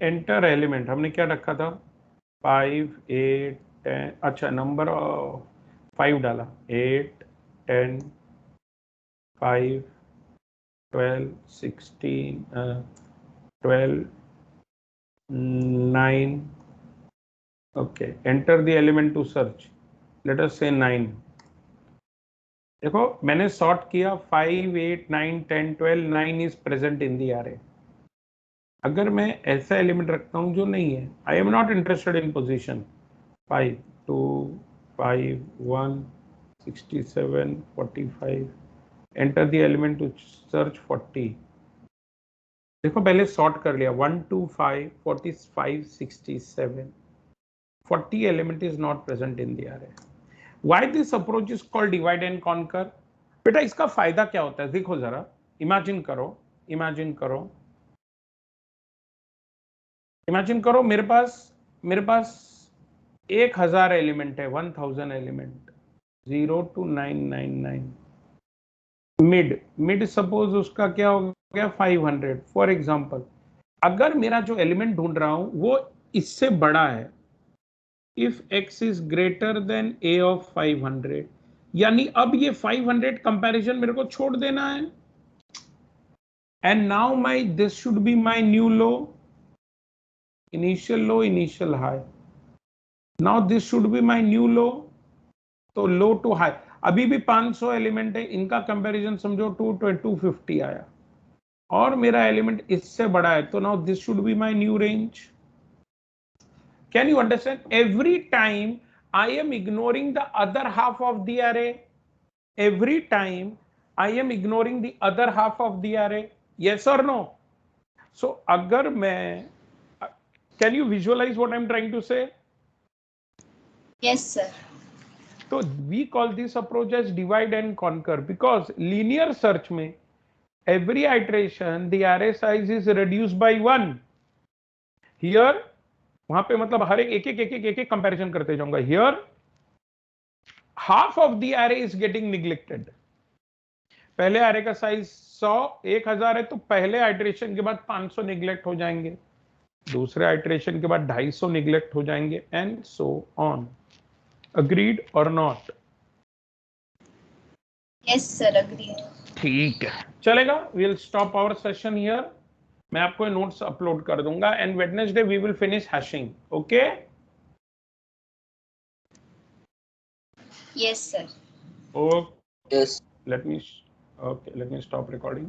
Enter element हमने क्या रखा था? 5, 8, 10। अच्छा, नंबर 5 डाला। 8, 10, 5, 12, 16, 12, 9। Okay, enter the element to search. Let us say 9। देखो मैंने सॉर्ट किया 5, 8, 9, 10, 12, 9 is present in the array। अगर मैं ऐसा एलिमेंट रखता हूं जो नहीं है, I am not interested in position, 5, 2, 5, 1, 67, 45, enter the element to search 40। देखो पहले सॉर्ट कर लिया, 1, 2, 5, 45, 67, 40 element is not present in the array। Why this approach is called divide and conquer? बेटा इसका फायदा क्या होता है? देखो जरा, इमेजिन करो, इमेजिन करो, इमेजिन करो मेरे पास 1000 एलिमेंट है, 1000 एलिमेंट, 0 to 999। मिड सपोज उसका क्या हो गया? 500 फॉर एग्जांपल। अगर मेरा जो एलिमेंट ढूंढ रहा हूं वो इससे बड़ा है, if x is greater than a of 500, यानी अब ये 500 कंपैरिजन मेरे को छोड़ देना है। And now my this should be my new low, initial low, initial high. Now this should be my new low, तो लो टू हाई। अभी भी 500 एलिमेंट है, इनका कंपैरिजन समझो 250 आया, और मेरा एलिमेंट इससे बड़ा है, तो now this should be my new range. Can you understand? Every time I am ignoring the other half of the array, every time I am ignoring the other half of the array, yes or no? So अगर मैं, can you visualize what I'm trying to say? Yes sir. तो we call this approach as divide and conquer, because linear search में every iteration the array size is reduced by 1। here वहां पे मतलब हर एक comparison करते जाऊंगा। here half of the array is getting neglected। पहले array का साइज 1000 है, तो पहले आइटरेशन के बाद 500 निग्लेक्ट हो जाएंगे, दूसरे आइटरेशन के बाद 250 निग्लेक्ट हो जाएंगे, एंड सो ऑन। अग्रीड और नॉट? Yes sir agreed. ठीक है, चलेगा। We will stop our session here. मैं आपको नोट्स अपलोड कर दूंगा and Wednesday we will finish hashing. Okay? Yes, sir. Okay. Yes. Let me stop recording.